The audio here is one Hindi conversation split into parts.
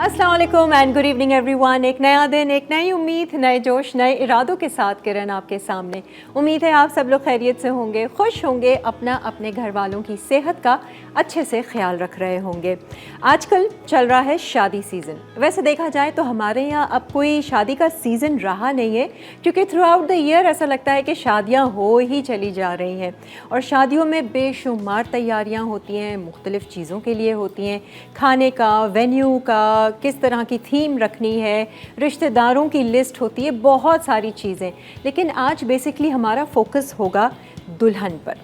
अस्सलाम वालेकुम एंड गुड इवनिंग एवरीवन। एक नया दिन, एक नई उम्मीद, नए जोश, नए इरादों के साथ किरण आपके सामने। उम्मीद है आप सब लोग खैरियत से होंगे, खुश होंगे, अपना अपने घर वालों की सेहत का अच्छे से ख्याल रख रहे होंगे। आजकल चल रहा है शादी सीज़न। वैसे देखा जाए तो हमारे यहाँ अब कोई शादी का सीज़न रहा नहीं है, क्योंकि थ्रू आउट द ईयर ऐसा लगता है कि शादियाँ हो ही चली जा रही हैं और शादियों में बेशुमार तैयारियाँ होती हैं, मुख्तलिफ़ चीज़ों के लिए होती हैं, खाने का, वेन्यू का, किस तरह की थीम रखनी है, रिश्तेदारों की लिस्ट होती है, बहुत सारी चीज़ें। लेकिन आज बेसिकली हमारा फोकस होगा दुल्हन पर,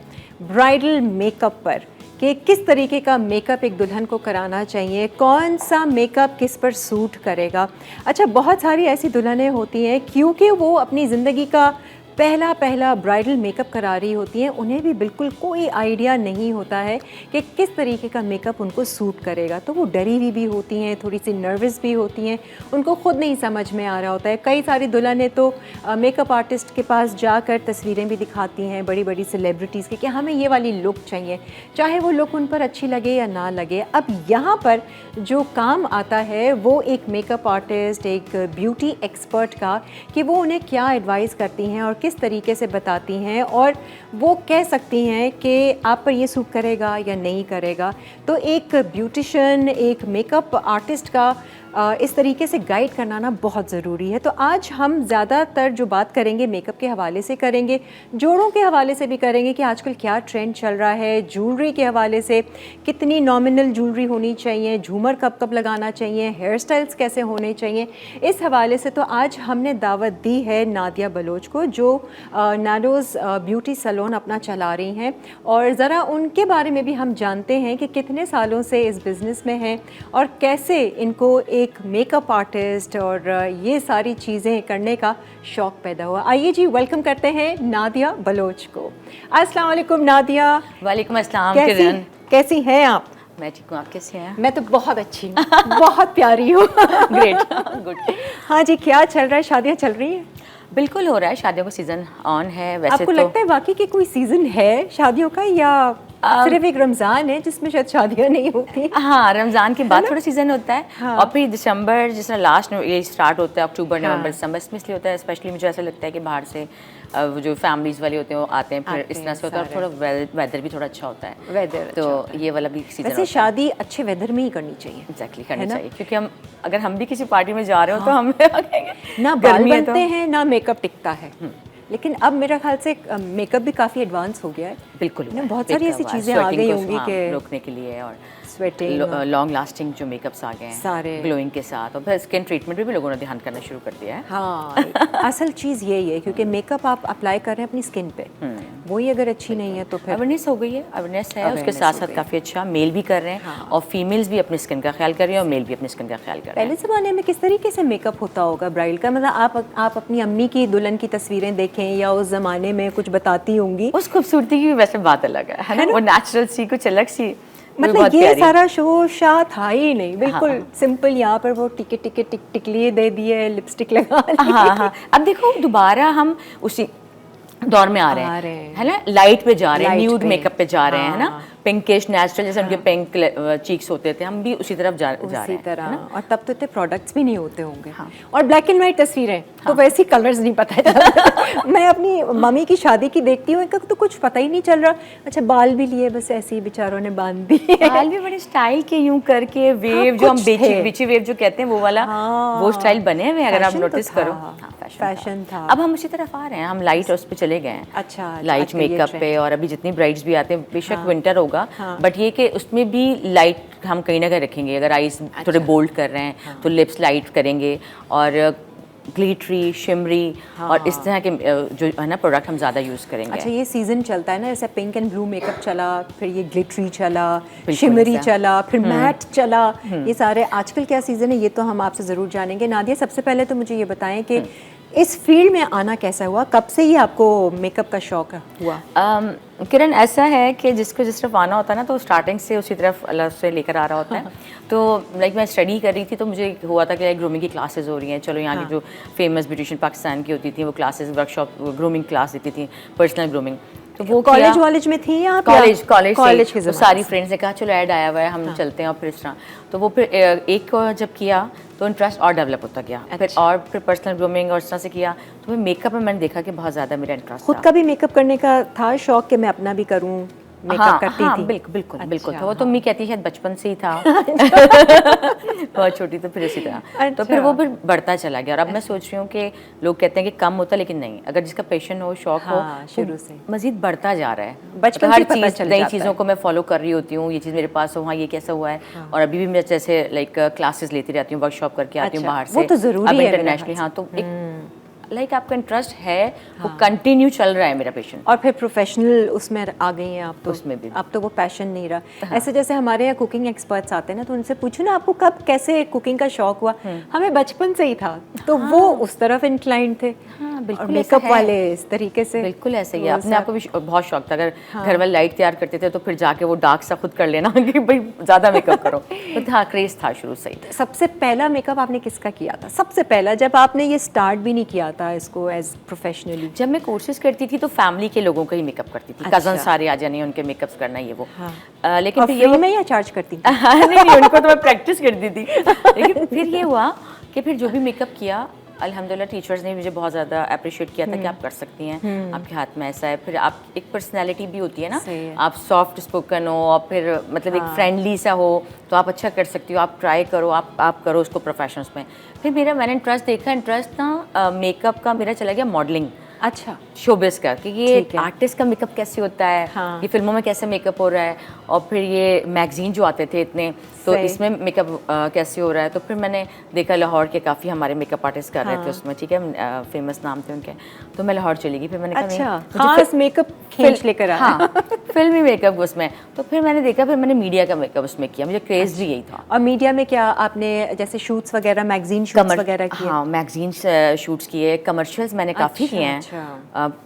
ब्राइडल मेकअप पर, कि किस तरीके का मेकअप एक दुल्हन को कराना चाहिए, कौन सा मेकअप किस पर सूट करेगा। अच्छा, बहुत सारी ऐसी दुल्हनें होती हैं क्योंकि वो अपनी ज़िंदगी का पहला ब्राइडल मेकअप करा रही होती हैं, उन्हें भी बिल्कुल कोई आइडिया नहीं होता है कि किस तरीके का मेकअप उनको सूट करेगा। तो वो डरी हुई भी होती हैं, थोड़ी सी नर्वस भी होती हैं, उनको ख़ुद नहीं समझ में आ रहा होता है। कई सारी दुल्हनें तो मेकअप आर्टिस्ट के पास जाकर तस्वीरें भी दिखाती हैं, बड़ी बड़ी सेलिब्रिटीज़ की, कि हमें ये वाली लुक चाहिए, चाहे वो लुक उन पर अच्छी लगे या ना लगे। अब यहाँ पर जो काम आता है वो एक मेकअप आर्टिस्ट, एक ब्यूटी एक्सपर्ट का, कि वो उन्हें क्या एडवाइस करती हैं और किस तरीके से बताती हैं और वो कह सकती हैं कि आप पर ये सूट करेगा या नहीं करेगा। तो एक ब्यूटिशियन, एक मेकअप आर्टिस्ट का इस तरीके से गाइड करना ना बहुत ज़रूरी है। तो आज हम ज़्यादातर जो बात करेंगे मेकअप के हवाले से करेंगे, जोड़ों के हवाले से भी करेंगे कि आजकल क्या ट्रेंड चल रहा है, ज्वेलरी के हवाले से कितनी नॉमिनल ज्वेलरी होनी चाहिए, झूमर कब कब लगाना चाहिए, हेयर स्टाइल्स कैसे होने चाहिए, इस हवाले से। तो आज हमने दावत दी है नादिया बलोच को, जो नाडोज़ ब्यूटी सैलून अपना चला रही हैं, और ज़रा उनके बारे में भी हम जानते हैं कि कितने सालों से इस बिज़नेस में हैं और कैसे इनको एक मेकअप आर्टिस्ट और ये सारी चीज़ें करने का शौक़ पैदा हुआ। आइए जी, वेलकम करते हैं नादिया बलोच को। अस्सलाम वालेकुम नादिया। वालेकुम अस्सलाम किरण। कैसी हैं आप? मैं ठीक हूँ, आप कैसे हैं? मैं तो बहुत अच्छी हूँ, बहुत प्यारी हूँ। Great, good. हाँ जी, क्या चल रहा है? शादियाँ चल रही हैं? बिल्कुल हो रहा है, शादियों का सीज़न ऑन है। वैसे आपको लगता है वाकई कि कोई सीज़न है शादियों का, या सिर्फ एक रमज़ान है जिसमें शायद शादियाँ नहीं होती? हाँ, रमज़ान के बाद थोड़ा सीज़न होता है। हाँ। और फिर दिसंबर, जिस तरह लास्ट ये स्टार्ट होता है, अक्टूबर, हाँ। नवंबर, दिसंबर, इसमें इसलिए होता है स्पेशली मुझे ऐसा लगता है कि बाहर से वो जो फैमिलीज़ वाले होते हैं वो आते हैं, फिर इस तरह से होता है। और थोड़ा वेदर भी थोड़ा अच्छा होता है, वेदर तो ये वाला भी सीज़न। वैसे शादी अच्छे वेदर में ही करनी चाहिए। एग्जैक्टली, करनी चाहिए, क्योंकि अगर हम भी किसी पार्टी में जा रहे हो तो हम ना बाल बनते हैं ना मेकअप टिकता है। लेकिन अब मेरा ख्याल से मेकअप भी काफ़ी एडवांस हो गया है। बिल्कुल, बहुत सारी ऐसी चीज़ें आ गई होंगी कि रोकने के लिए, और स्वेटिंग, लॉन्ग लास्टिंग जो मेकअप्स आ गए हैं सारे, ग्लोइंग के साथ, और फिर स्किन ट्रीटमेंट भी लोगों ने ध्यान करना शुरू कर दिया है। हाँ, असल चीज़ यही है, क्योंकि मेकअप आप अप्लाई कर रहे हैं अपनी स्किन पे, वही अगर अच्छी नहीं है तो फिर अवेयरनेस हो गई है, अवेयरनेस है। उसके साथ साथ काफ़ी अच्छा मेल भी कर रहे हैं। हाँ। और फीमेल्स भी अपनी स्किन का ख्याल कर रही हैं और मेल भी अपनी स्किन का ख्याल कर रहे हैं। पहले ज़माने में किस तरीके से मेकअप होता होगा ब्राइडल का? मतलब आप अपनी अम्मी की दुल्हन की तस्वीरें देखें या उस ज़माने में कुछ बताती होंगी, उस खूबसूरती की वैसे बात अलग है ना? वो नेचुरल सी, कुछ अलग सी, मतलब ये सारा शोर शाह था ही नहीं, बिल्कुल सिंपल। यहाँ पर वो टिकली दे दिए, लिपस्टिक लगा ली। हाँ। अब देखो दोबारा हम उसी दौर में आ रहे हैं, है ना? लाइट पे जा रहे हैं, न्यूड मेकअप पे जा रहे हैं, है ना? पिंकिश नेचुरल, जैसे उनके पिंक चीक्स होते थे, हम भी उसी तरफ जा रहे हैं। और तब तो इतने प्रोडक्ट्स भी नहीं होते होंगे। हाँ। और ब्लैक एंड वाइट तस्वीरें, तो वैसे कलर्स नहीं पता चलता। मैं अपनी मम्मी की शादी की देखती हूँ तो कुछ पता ही नहीं चल रहा। अच्छा, बाल भी लिए बस ऐसे ही बेचारों ने बांध दिए, बाल भी बड़े स्टाइल के यूं करके, वेव, हाँ, जो हम बेची वेव जो कहते हैं वो वाला, हाँ, वो स्टाइल बने हुए, अगर आप नोटिस करो। फैशन था। अब हम उसी तरफ आ रहे हैं, हम लाइट उस पे चले गए हैं। अच्छा, लाइट मेकअप पे। और अभी जितनी ब्राइड्स भी आते हैं, बेशक विंटर होगा, बट ये कि उसमें भी लाइट हम कहीं ना कहीं रखेंगे। अगर आईज थोड़े बोल्ड कर रहे हैं तो लिप्स लाइट करेंगे, और ग्लिटरी, शिमरी, और इस तरह के जो है ना प्रोडक्ट हम ज़्यादा यूज़ करेंगे। अच्छा, ये सीज़न चलता है ना, जैसे पिंक एंड ब्लू मेकअप चला, फिर ये ग्लिटरी चला, शिमरी चला, फिर मैट चला, ये सारे आजकल क्या सीज़न है ये तो हम आपसे ज़रूर जानेंगे। नादिया, सबसे पहले तो मुझे ये बताएं कि इस फील्ड में आना कैसा हुआ, कब से ही आपको मेकअप का शौक हुआ? किरण, ऐसा है कि जिसको जिस तरफ आना होता है ना, तो स्टार्टिंग से उसी तरफ अल्लाह से लेकर आ रहा होता है। तो मैं स्टडी कर रही थी, तो मुझे हुआ था कि ग्रूमिंग की क्लासेस हो रही हैं, चलो यहाँ की जो फेमस ब्यूटिशियन पाकिस्तान की होती थी वो क्लासेस, वर्कशॉप, ग्रूमिंग क्लास देती थी, पर्सनल ग्रूमिंग। तो वो कॉलेज वॉलेज में थी या कॉलेज कॉलेज के वो सारी फ्रेंड्स ने कहा चलो ऐड आया हुआ है हम चलते हैं, और फिर इस तरह तो वो फिर एक को जब किया तो इंटरेस्ट और डेवलप होता गया। फिर और फिर पर्सनल ग्रूमिंग और इस तरह से किया, तो फिर मेकअप में मैंने देखा कि बहुत ज़्यादा मेरा इंटरेस्ट खुद का भी मेकअप करने का था शौक कि मैं अपना भी करूं, मेकअप करती थी? बिल्कुल था वो, तो मैं कहती शायद बचपन से ही था बहुत छोटी, तो फिर इसी तरह तो फिर वो फिर बढ़ता चला गया। और अब मैं सोच रही हूँ कि लोग कहते हैं कि कम होता, लेकिन नहीं, अगर जिसका पैशन हो, शौक हो, शुरू से मज़ीद बढ़ता जा रहा है। बचपन हर से पता चीज़, चल नई जाता चीज़ों को मैं फॉलो कर रही होती हूँ, ये चीज़ मेरे पास हो, हाँ ये कैसा हुआ है, और अभी भी मैं जैसे लाइक क्लासेस लेती रहती हूँ, वर्कशॉप करके आती हूँ बाहर से, वो तो ज़रूरी है इंटरनेशनली। हाँ, तो एक लाइक आपका इंटरेस्ट है, वो कंटिन्यू चल रहा है मेरा पैशन। और फिर प्रोफेशनल उसमें आ गई हैं आप तो, उसमें भी अब तो वो पैशन नहीं रहा। ऐसे जैसे हमारे यहाँ कुकिंग एक्सपर्ट्स आते हैं ना, तो उनसे पूछो ना आपको कब कैसे कुकिंग का शौक हुआ, हमें बचपन से ही था, तो वो उस तरफ इंक्लाइंड थे। बिल्कुल मेकअप वाले इस तरीके से बिल्कुल ऐसे ही अपने आप को भी बहुत शौक था। अगर घर वाले लाइट तैयार करते थे तो फिर जाके वो डार्क सा खुद कर लेना कि भाई ज़्यादा मेकअप करो, तो था क्रेज था शुरू से ही। सबसे पहला मेकअप आपने किसका किया था? सबसे पहला जब आपने ये स्टार्ट भी नहीं किया था इसको एज प्रोफेशनली? जब मैं कोर्सेज करती थी तो फैमिली के लोगों का ही मेकअप करती थी, कजन सारे आ जाने, उनके मेकअप्स करना ये वो। लेकिन फिर ये मैं या चार्ज करती नहीं, उनको तो मैं प्रैक्टिस करती थी। लेकिन फिर ये हुआ कि फिर जो भी मेकअप किया, अल्हम्दुलिल्लाह टीचर्स ने मुझे बहुत ज़्यादा अप्रिशिएट किया था कि आप कर सकती हैं, आपके हाथ में ऐसा है। फिर आप एक पर्सनैलिटी भी होती है ना, आप सॉफ्ट स्पोकन हो, और फिर मतलब एक फ्रेंडली सा हो, तो आप अच्छा कर सकती हो, आप ट्राई करो, आप करो उसको प्रोफेशंस में। फिर मैंने इंटरेस्ट देखा, इंटरेस्ट ना मेकअप का मेरा चला गया मॉडलिंग, अच्छा शोबिस का, कि ये आर्टिस्ट का मेकअप कैसे होता है, ये फिल्मों में कैसे मेकअप हो रहा है, और फिर ये मैगजीन जो आते थे इतने, तो इसमें मेकअप कैसे हो रहा है। तो फिर मैंने देखा लाहौर के काफ़ी हमारे मेकअप आर्टिस्ट कर रहे थे उसमें, ठीक है, फेमस नाम थे उनके, तो मैं लाहौर चली गई। फिर मैंने कहा खास मेकअप खींच लेकर आया। हाँ, फिल्मी मेकअप उसमें, तो फिर मैंने देखा, फिर मैंने मीडिया का मेकअप उसमें किया, मुझे क्रेज भी यही था। और मीडिया में क्या आपने जैसे शूट्स वगैरह, मैगजीन शूट्स वगैरह किए? हाँ, मैगजीन शूट्स किए, कमर्शियल्स मैंने काफ़ी किए हैं,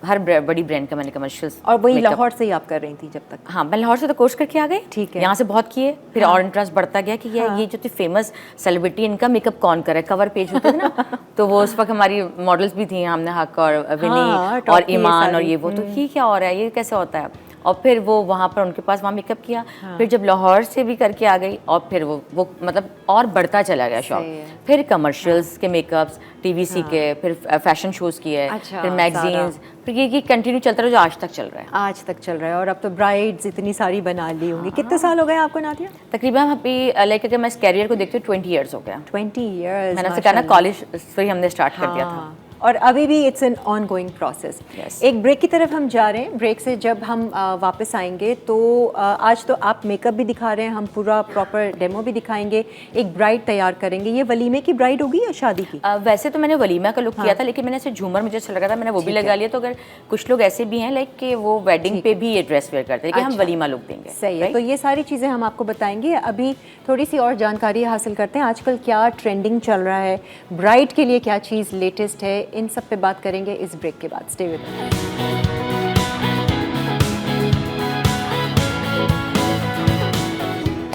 हर बड़ी ब्रांड का मैंने कमर्शियल्स। और वही लाहौर से ही आप कर रही थी जब तक? हाँ, मैं लाहौर से तो कोर्स करके आ गई, ठीक है, यहाँ से बहुत किए, फिर और इंटरेस्ट बढ़ता गया कि ये जो फेमस सेलिब्रिटी, इनका मेकअप कौन करे, कवर पेज होते थे ना, तो वो उस वक्त हमारी मॉडल्स भी थी, हमने हक और विनी और ईमान और ये वो, तो ये क्या हो रहा है, ये कैसे होता है। और फिर वो वहाँ पर उनके पास वहाँ मेकअप किया, फिर जब लाहौर से भी करके आ गई, और फिर वो मतलब और बढ़ता चला गया शौक। फिर कमर्शियल्स के मेकअप्स, टीवीसी के, फिर फैशन शोज़ किए, फिर मैगजीन्स, फिर ये कंटिन्यू चलता रहा, जो आज तक चल रहा है। आज तक चल रहा है। और अब तो ब्राइड्स इतनी सारी बना ली होंगी। कितने साल हो गए आपको नादिया? तकरीबन अभी लाइक अगर मैं इस कैरियर को देखती हूँ 20 ईयर्स हो गया। 20 ईयर्स मैंने आपसे कहा ना, कॉलेज से ही हमने स्टार्ट कर दिया था, और अभी भी it's an on going process. एक ब्रेक की तरफ हम जा रहे हैं। ब्रेक से जब हम वापस आएंगे तो आज तो आप मेकअप भी दिखा रहे हैं, हम पूरा प्रॉपर डेमो भी दिखाएंगे, एक ब्राइड तैयार करेंगे। ये वलीमे की ब्राइड होगी या शादी की? वैसे तो मैंने वलीमा का लुक किया था, लेकिन मैंने ऐसे झूमर मुझे अच्छा लगा था, मैंने वो भी लगा लिया। तो अगर कुछ लोग ऐसे भी हैं लाइक कि वो वेडिंग पे भी ये ड्रेस वेयर करते हैं कि हम वलीमा लुक देंगे। सही है, तो ये सारी चीज़ें हम आपको बताएंगे। अभी थोड़ी सी और जानकारी हासिल करते हैं, आजकल क्या ट्रेंडिंग चल रहा है, ब्राइड के लिए क्या चीज़ लेटेस्ट है, इन सब पे बात करेंगे इस ब्रेक के बाद। Stay with us.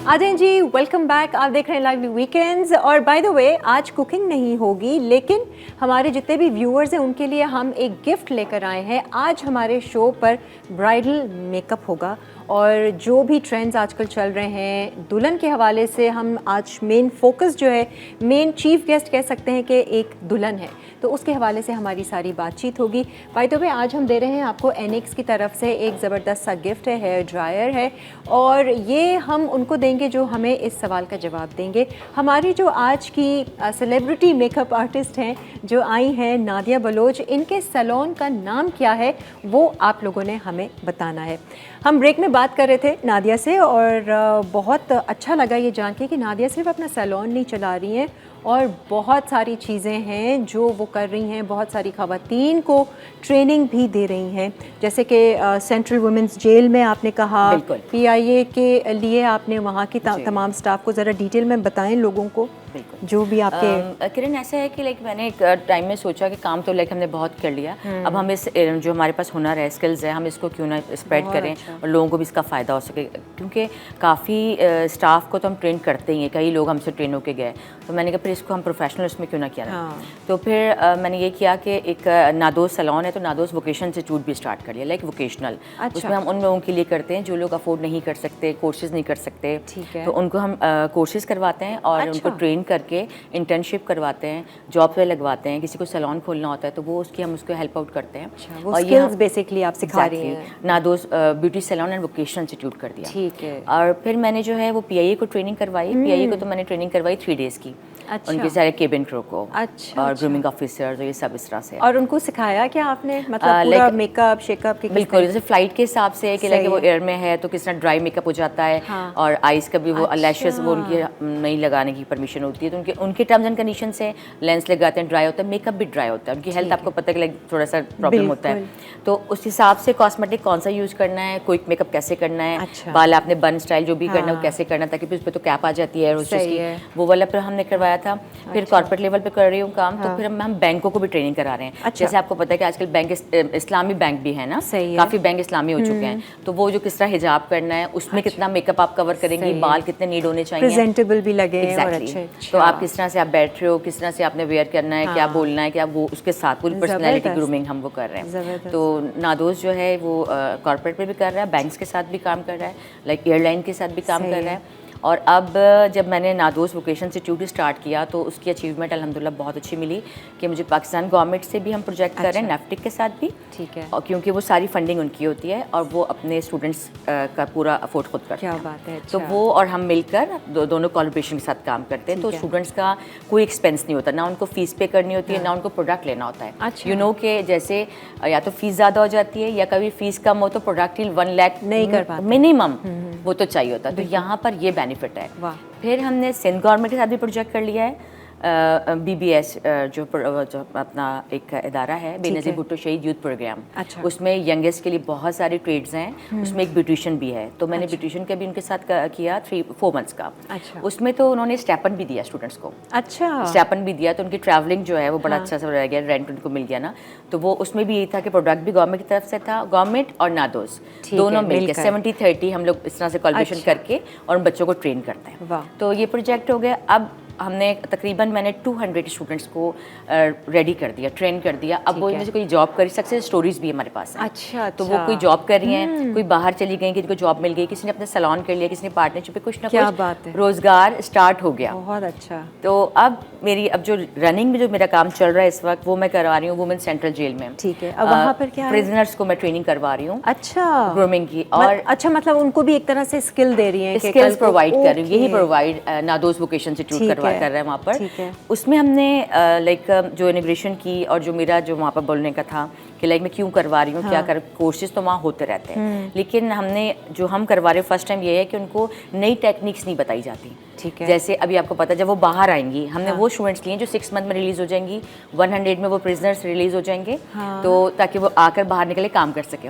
आदें जी, वेलकम बैक। आप देख रहे हैं लाइव वीकेंड्स। और बाय द वे, आज कुकिंग नहीं होगी, लेकिन हमारे जितने भी व्यूअर्स हैं उनके लिए हम एक गिफ्ट लेकर आए हैं। आज हमारे शो पर ब्राइडल मेकअप होगा, और जो भी ट्रेंड्स आजकल चल रहे हैं दुल्हन के हवाले से, हम आज मेन फोकस जो है, मेन चीफ गेस्ट कह सकते हैं कि एक दुल्हन है, तो उसके हवाले से हमारी सारी बातचीत होगी। बाय द वे, आज हम दे रहे हैं आपको एनेक्स की तरफ से एक ज़बरदस्त सा गिफ्ट है, हेयर ड्रायर है, और ये हम उनको देंगे जो हमें इस सवाल का जवाब देंगे। हमारी जो आज की सेलिब्रिटी मेकअप आर्टिस्ट हैं जो आई हैं, नादिया बलोच, इनके सैलून का नाम क्या है वो आप लोगों ने हमें बताना है। हम ब्रेक में बात कर रहे थे नादिया से, और बहुत अच्छा लगा ये जान के कि नादिया सिर्फ अपना सैलून नहीं चला रही हैं, और बहुत सारी चीज़ें हैं जो वो कर रही हैं। बहुत सारी ख़वातीन को ट्रेनिंग भी दे रही हैं, जैसे कि सेंट्रल वुमेंस जेल में आपने कहा, PIA के लिए आपने वहाँ की तमाम स्टाफ को ज़रा डिटेल में बताएं लोगों को। बिल्कुल। जो भी आपके किरण ऐसा है कि लाइक मैंने एक टाइम में सोचा कि काम तो लाइक हमने बहुत कर लिया, अब हम इस जो हमारे पास हुनर है, स्किल्स है, हम इसको क्यों ना स्प्रेड करें और लोगों को भी इसका फ़ायदा हो सके, क्योंकि काफ़ी स्टाफ को तो हम ट्रेन करते ही हैं, कई लोग हमसे ट्रेन होके गए, तो मैंने कहा फिर इसको हम प्रोफेशनल उसमें क्यों ना किया ना। तो फिर मैंने ये किया कि एक नादोस सैलून है, तो नादोस वोकेशन इंस्टीट्यूट भी स्टार्ट कर लिया, लाइक वोकेशनल। उसमें हम उन लोगों के लिए करते हैं जो लोग अफोर्ड नहीं कर सकते, कोर्सेज नहीं कर सकते, तो उनको हम कोर्सेज करवाते हैं और उनको ट्रेन करके इंटर्नशिप करवाते हैं, जॉब पे लगवाते हैं। किसी को सैलून खोलना होता है तो वो उसकी हम उसको हेल्प आउट करते हैं। वो स्किल्स बेसिकली आप सिखा रही हैं। Nados beauty salon and vocational institute कर दिया। ठीक है। और फिर मैंने जो है वो PIA को ट्रेनिंग करवाई। PIA को तो मैंने ट्रेनिंग करवाई 3 डेज़ की। उनके सारे केबिन क्रू को और ग्रूमिंग ऑफिसर्स और ये सब इस तरह से। और उनको सिखाया क्या आपने, मतलब पूरा मेकअप शेकअप की? बिल्कुल, जैसे फ्लाइट के हिसाब से कि लाइक वो एयर में है तो किस तरह ड्राई मेकअप हो जाता है, और आइज़ का भी वो लैशेस वो उनकी नहीं लगाने की परमिशन होती है, तो उनके टर्म्स एंड कंडीशन से लेंस लगाते हैं, ड्राई होता है, मेकअप भी ड्राई होता है, उनकी हेल्थ आपको पता है कि लाइक थोड़ा सा प्रॉब्लम होता है, तो उस हिसाब से कॉस्मेटिक कौन सा यूज़ करना है, क्विक मेकअप कैसे करना है, बाल आपने बन स्टाइल जो भी करना है वो कैसे करना है, ताकि उस पर तो कैप आ जाती है उस चीज़ की, वो वाला पर हमने करवाया था। फिर कॉर्पोरेट लेवल पे कर रही हूँ काम, तो फिर हम बैंकों को भी ट्रेनिंग करा रहे हैं। जैसे आपको पता है कि आजकल बैंक इस्लामी बैंक भी है ना, काफ़ी बैंक इस्लामी हो चुके हैं, तो वो जो किस तरह हिजाब करना है, उसमें कितना मेकअप आप कवर करेंगे, बाल कितने नीड होने चाहिए, प्रेजेंटेबल भी लगे और अच्छे, तो आप किस तरह से आप बैठ रहे हो, किस तरह से आपने वेयर करना है, क्या बोलना है, क्या वो उसके साथ पूरी पर्सनैलिटी ग्रूमिंग हम वो कर रहे हैं। तो नादोस जो है वो कॉर्पोरेट पे भी कर रहा है, बैंक्स के साथ भी काम कर रहा है, लाइक एयरलाइन के साथ भी काम कर रहा है। और अब जब मैंने नादोस वोकेशन इंस्टीट्यूट स्टार्ट किया तो उसकी अचीवमेंट अल्हम्दुलिल्लाह बहुत अच्छी मिली कि मुझे पाकिस्तान गवर्नमेंट से भी हम प्रोजेक्ट कर रहे हैं, नेफ्टिक के साथ भी, ठीक है, और क्योंकि वो सारी फंडिंग उनकी होती है और वो अपने स्टूडेंट्स का पूरा अफोर्ड खुद करते हैं। क्या बात है। तो वो और हम मिलकर दोनों कोलैबोरेशन के साथ काम करते हैं, तो स्टूडेंट्स का कोई एक्सपेंस नहीं होता, ना उनको फीस पे करनी होती है, ना उनको प्रोडक्ट लेना होता है। यू नो कि जैसे या तो फीस ज़्यादा हो जाती है या कभी फीस कम हो तो प्रोडक्ट 1 लाख नहीं कर पाते, मिनिमम वो तो चाहिए होता है, तो यहाँ पर ये बेनिफिट है। फिर हमने सिंध गवर्नमेंट के साथ भी प्रोजेक्ट कर लिया है, BBS जो अपना एक इदारा है, बेनज़ीर भुट्टो शहीद यूथ प्रोग्राम, उसमें यंगेस्ट के लिए बहुत सारे ट्रेड्स हैं, उसमें एक ब्यूटिशियन भी है, तो मैंने ब्यूटिशियन का भी उनके साथ किया 3-4 मंथ्स का। उसमें तो उन्होंने स्टेपन भी दिया स्टूडेंट्स को, स्टेपन भी दिया, तो उनकी ट्रैवलिंग जो है वो बड़ा अच्छा सा रह गया, रेंट उनको मिल गया ना, तो वो उसमें भी यही था कि प्रोडक्ट भी गवर्नमेंट की तरफ से था, गवर्नमेंट और नादोस दोनों मिलकर 70-30 हम लोग इस तरह से कोलैबोरेशन करके और बच्चों को ट्रेन करते हैं। तो ये प्रोजेक्ट हो गया। अब हमने तकरीबन मैंने 200 स्टूडेंट्स को रेडी कर दिया, ट्रेन कर दिया। अब वो इनमें से कोई जॉब करी, सक्सेस स्टोरीज भी हमारे पास हैं। अच्छा। तो वो कोई जॉब कर रही हैं, कोई बाहर चली गई, किसी को जॉब मिल गई, किसी ने अपने सैलून कर लिया, किसी ने पार्टनरशिप पे कुछ ना कुछ रोजगार स्टार्ट हो गया। बहुत अच्छा। तो अब जो रनिंग में जो मेरा काम चल रहा है इस वक्त, वो मैं करवा रही हूँ वुमेन सेंट्रल जेल में। ठीक है। अब वहाँ पर क्या है? प्रिजनर्स को मैं ट्रेनिंग करवा रही हूँ, अच्छा, ग्रूमिंग की। और अच्छा, मतलब उनको भी एक तरह से स्किल दे रही हैं, स्किल्स प्रोवाइड कर रही हूँ, यही प्रोवाइड नादोस वोकेशन इंस्टीट्यूट कर रहा है वहाँ पर। उसमें हमने लाइक जो इमिग्रेशन की और जो मेरा जो वहाँ पर बोलने का था कि लाइक मैं क्यों करवा रही हूँ, क्या कर, कोर्सेज तो वहाँ होते रहते हैं, लेकिन हमने जो हम करवा रहे हैं फर्स्ट टाइम ये है कि उनको नई टेक्निक्स नहीं बताई जाती। ठीक है। जैसे अभी आपको पता है जब वो बाहर आएंगी, हमने वो स्टूडेंट्स लिए जो 6 मंथ में रिलीज हो जाएंगी, 100 में वो प्रिजनर्स रिलीज हो जाएंगे, तो ताकि वो आकर बाहर निकले काम कर सके।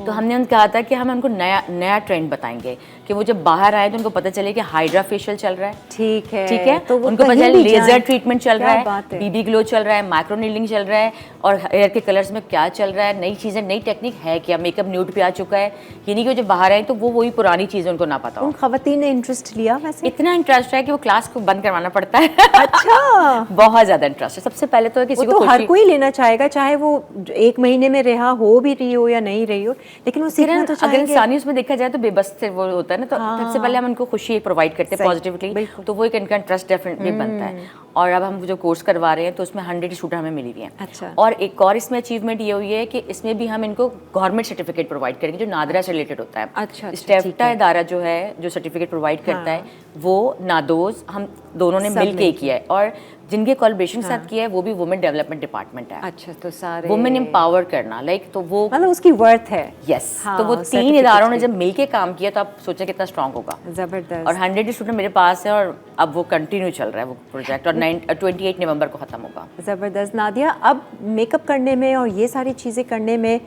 तो हमने उनको कहा था कि हम उनको नया ट्रेंड बताएंगे कि वो जब बाहर आए तो उनको पता चले कि हाइड्रा फेशियल चल रहा है, ठीक है, तो उनको पता चले लेजर ट्रीटमेंट चल रहा है, BB ग्लो चल रहा है, माइक्रो नीडलिंग चल रहा है, और हेयर के कलर्स में क्या चल रहा है, नई चीज़ें, नई टेक्निक है क्या, मेकअप न्यूड पे आ चुका है, ये नहीं कि जब बाहर आए तो वो वही पुरानी चीज़ें उनको ना पता हो। उन खवातीन ने इंटरेस्ट लिया, वैसे इतना इंटरेस्ट है कि वो क्लास को बंद करवाना पड़ता है। अच्छा। बहुत ज़्यादा इंटरेस्ट है। सबसे पहले तो किसी को हर कोई लेना चाहेगा, चाहे वो 1 महीने में रिहा हो भी रही हो या नहीं रही हो, लेकिन वो सीखना तो अगर इंसानी उसमें देखा जाए तो बेबस से वो होता है ना, तो सबसे पहले हम उनको खुशी प्रोवाइड करते हैं पॉजिटिवली, तो वो एक इनका इंटरेस्ट डेफिनेटली बनता है। और अब हम जो कोर्स करवा रहे हैं तो उसमें 100 स्टूडेंट हमें मिली हुई हैं। अच्छा। और एक और इसमें अचीवमेंट ये हुई है कि इसमें भी हम इनको गवर्नमेंट सर्टिफिकेट प्रोवाइड करेंगे जो नादरा से रिलेटेड होता है। अच्छा। स्टेफ्टा इदारा जो है जो सर्टिफिकेट प्रोवाइड करता है, वो नादोस हम दोनों ने मिल के किया है, और जिनके कोलैबोरेशन के साथ किया है वो भी वुमेन डेवलपमेंट डिपार्टमेंट है। अच्छा। तो सारे वुमेन एम्पावर करना, लाइक, तो वो मतलब उसकी वर्थ है। यस। तो वो 3 इदारों ने जब मिलके काम किया तो आप सोचें कितना स्ट्रांग होगा। जबरदस्त। और 100 स्टूडेंट मेरे पास है और अब वो कंटिन्यू चल रहा है वो प्रोजेक्ट, और 28 नवंबर को ख़त्म होगा। ज़बरदस्त। नादिया, अब मेकअप करने में और ये सारी चीज़ें करने में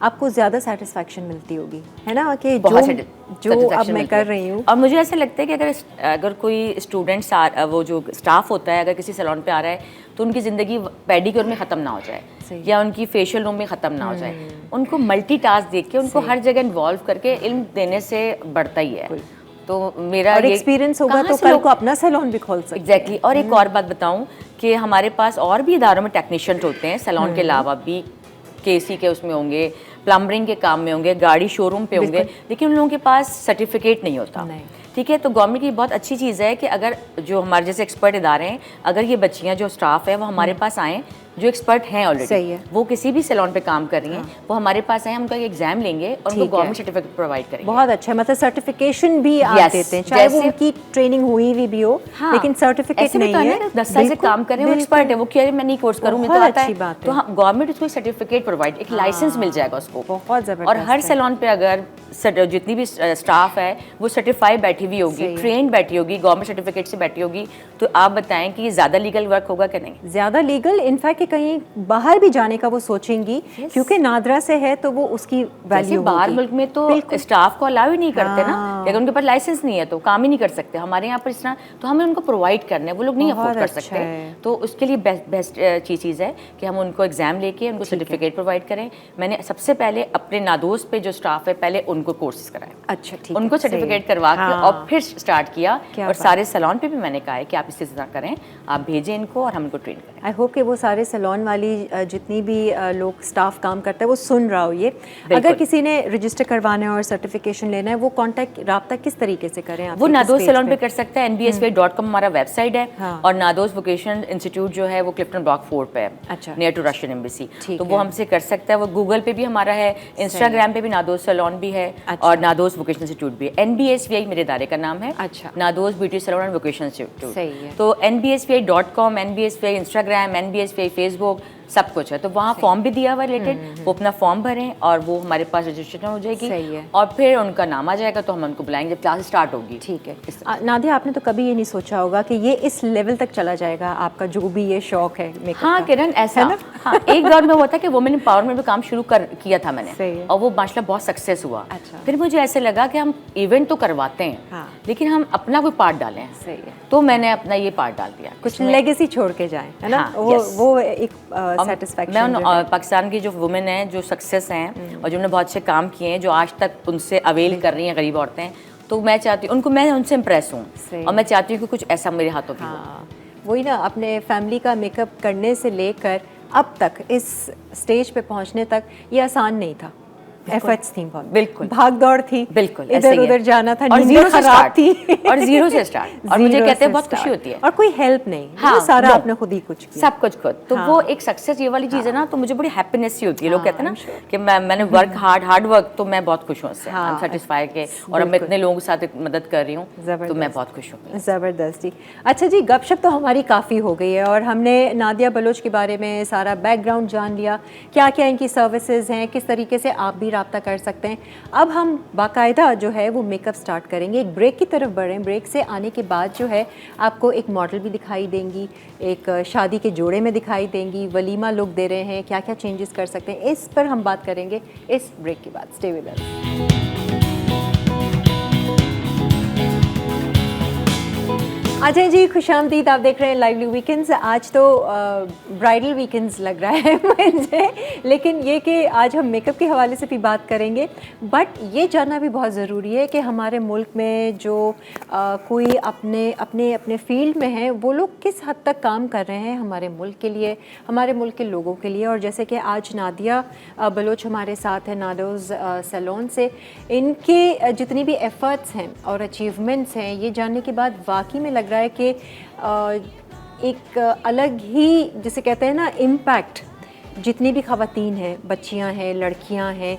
आपको ज़्यादा सेटिस्फैक्शन मिलती होगी, है ना, कि बहुत जो अब satisfaction मैं मिलती कर है। रही हूँ। और मुझे ऐसा लगता है कि अगर कोई स्टूडेंट वो जो स्टाफ होता है अगर किसी सैलून पे आ रहा है तो उनकी ज़िंदगी पेडिक्योर में ख़त्म ना हो जाए या उनकी फेशियल रूम में ख़त्म ना हो जाए। उनको मल्टीटास्क देख के उनको हर जगह इन्वॉल्व करके इल्म देने से बढ़ता ही है। तो मेरा और एक्सपीरियंस होगा तो कल को अपना सैलून भी खोल सकते हैं। एग्जैक्टली। और एक और बात बताऊं कि हमारे पास और भी इदारों में टेक्नीशियन होते हैं सैलून के अलावा भी, केसी के उसमें होंगे, प्लम्बरिंग के काम में होंगे, गाड़ी शोरूम पे होंगे, लेकिन उन लोगों के पास सर्टिफिकेट नहीं होता। ठीक है, तो गवर्नमेंट की बहुत अच्छी चीज़ है कि अगर जो हमारे जैसे एक्सपर्ट इदारे हैं, अगर ये बच्चियां जो स्टाफ है वो हमारे पास आएँ जो एक्सपर्ट हैं ऑलरेडी, वो किसी भी सैलून पे काम कर रही हैं, वो हमारे पास आए, हम उनका एग्जाम लेंगे और उनको गवर्नमेंट सर्टिफिकेट प्रोवाइड करेंगे। बहुत अच्छा, मतलब सर्टिफिकेशन भी आप देते हैं, चाहे वो उनकी ट्रेनिंग हुई भी हो, लेकिन सर्टिफिकेट नहीं है। 10 साल से काम कर रहे हैं, वो एक्सपर्ट है, वो कह रहे मैं नहीं कोर्स करूँ, मुझे तो आता है, तो गवर्नमेंट उसको सर्टिफिकेट प्रोवाइड, एक लाइसेंस मिल जाएगा उसको। बहुत जबरदस्त। और हर सैलून पे अगर जितनी भी स्टाफ है वो सर्टिफाइड बैठी हुई होगी, ट्रेन बैठी होगी, गवर्नमेंट सर्टिफिकेट से बैठी होगी, तो आप बताएं कि ये ज़्यादा लीगल वर्क होगा कि नहीं? ज़्यादा लीगल, इनफैक्ट कि कहीं बाहर भी जाने का वो सोचेंगी, क्योंकि नादरा से है तो वो उसकी वैल्यू बाहर मुल्क में तो स्टाफ को अलाउ ही नहीं करते ना, अगर उनके पास लाइसेंस नहीं है तो काम ही नहीं कर सकते। हमारे यहाँ पर इस तरह तो हमें उनको प्रोवाइड करना है, वो लोग नहीं अफोर्ड कर सकते, तो उसके लिए बेस्ट चीज़ है कि हम उनको एग्जाम लेके उनको सर्टिफिकेट प्रोवाइड करें। मैंने सबसे पहले अपने नादोस पे जो स्टाफ है पहले उनको कोर्सेज कराए, अच्छा ठीक, उनको सर्टिफिकेट करवा के और फिर स्टार्ट किया। और सारे सैलून पे भी मैंने कहा है कि आप इसी तरह करें, आप भेजें इनको और हम इनको ट्रेन करें। आई होप कि वो सारे सैलून वाली जितनी भी लोग स्टाफ काम करता है वो सुन रहा हो ये। अगर किसी ने रजिस्टर करवाना है और सर्टिफिकेशन लेना है, वो कांटेक्ट राब्ता किस तरीके से करें? वो नादोस सैलून पे कर सकते हैं, nbsva.com हमारा वेबसाइट है, और नादोस वोकेशनल इंस्टीट्यूट जो है वो क्लिफ्टन ब्लॉक 4 पे है, अच्छा, नियर टू रशियन एम्बेसी, तो वो हमसे कर सकता है। वो गूगल पे भी हमारा है, इंस्टाग्राम पे भी नादोस सैलून भी है, और नादोस वोकेशनल इंस्टीट्यूट भी है। NBSVI मेरे इदारे का नाम है, अच्छा, Nados beauty salon and vocational institute. सही है। तो nbsva.com, nbsva Instagram, nbsva Facebook, सब कुछ है। तो वहाँ फॉर्म भी दिया हुआ है रिलेटेड, वो अपना फॉर्म भरें और वो हमारे पास रजिस्ट्रेशन हो जाएगी। सही है। और फिर उनका नाम आ जाएगा तो हम उनको बुलाएंगे जब क्लास स्टार्ट होगी। ठीक है। नादिया, आपने तो कभी ये नहीं सोचा होगा कि ये इस लेवल तक चला जाएगा, आपका जो भी ये शौक है मेकअप का? हाँ किरण, ऐसा है ना? हाँ, एक दौर में हुआ था कि वुमेन एम्पावरमेंट में काम शुरू किया था मैंने, और वो माशाल्लाह बहुत सक्सेस हुआ। अच्छा। फिर मुझे ऐसे लगा कि हम इवेंट तो करवाते हैं, लेकिन हम अपना कोई पार्ट डालें। सही है। तो मैंने अपना ये पार्ट डाल दिया, कुछ लेगेसी छोड़ के जाएं, है ना? वो एक सेटिस्फैक्शन। पाकिस्तान की जो वुमेन हैं जो सक्सेस हैं और जिन्होंने बहुत अच्छे काम किए हैं, जो आज तक उनसे अवेल कर रही हैं गरीब औरतें, तो मैं चाहती हूँ मैं उनसे इम्प्रेस हूँ और मैं चाहती हूँ कि कुछ ऐसा मेरे हाथों की हो। वही ना, अपने फैमिली का मेकअप करने से लेकर अब तक इस स्टेज पे पहुँचने तक ये आसान नहीं था। एफर्ट्स थी बहुत, बिल्कुल भाग दौड़ थी, बिल्कुल इधर उधर जाना था, और नींदें खराब थी, और जीरो से स्टार्ट। और मुझे कहते हैं बहुत खुशी होती है, और कोई हेल्प नहीं, हाँ, सारा आपने खुद ही कुछ किया, सब कुछ खुद। तो वो एक सक्सेस ये वाली चीज़ है ना, तो मुझे बड़ी हैप्पीनेस सी होती है। लोग कहते हैं ना कि मैंने वर्क हार्ड वर्क, तो मैं बहुत खुश हूँ उससे, आई एम सेटिस्फाइड के, और अब मैं इतने लोगों के साथ मदद कर रही हूँ, तो मैं बहुत खुश हूँ। ज़बरदस्त जी। अच्छा जी, गपशप तो हमारी काफ़ी हो गई है और हमने नादिया बलोच के बारे में सारा बैकग्राउंड जान लिया, क्या क्या इनकी सर्विसेज हैं, किस तरीके से आप भी रब्ता कर सकते हैं। अब हम बाकायदा जो है वो मेकअप स्टार्ट करेंगे। एक ब्रेक की तरफ बढ़ें। ब्रेक से आने के बाद जो है आपको एक मॉडल भी दिखाई देंगी, एक शादी के जोड़े में दिखाई देंगी, वलीमा लुक दे रहे हैं, क्या क्या चेंजेस कर सकते हैं, इस पर हम बात करेंगे इस ब्रेक के बाद। Stay with us. Ajay ji, खुशामदीद। आप देख रहे हैं लाइवली वीकेंड्स। आज तो ब्राइडल वीकेंड्स लग रहा है मुझे, लेकिन ये कि आज हम मेकअप के हवाले से भी बात करेंगे, बट ये जानना भी बहुत ज़रूरी है कि हमारे मुल्क में जो कोई अपने अपने अपने फील्ड में है, वो लोग किस हद तक काम कर रहे हैं हमारे मुल्क के लिए, हमारे मुल्क के लोगों के लिए। और जैसे कि आज नादिया बलोच हमारे साथ है नादोस सैलून से, इनके जितनी भी एफ़र्ट्स हैं और अचीवमेंट्स हैं, ये जानने के बाद वाकई में लग रहा है कि एक अलग ही, जिसे कहते हैं ना, इम्पैक्ट जितनी भी ख़वातीन हैं, बच्चियां हैं, लड़कियां हैं,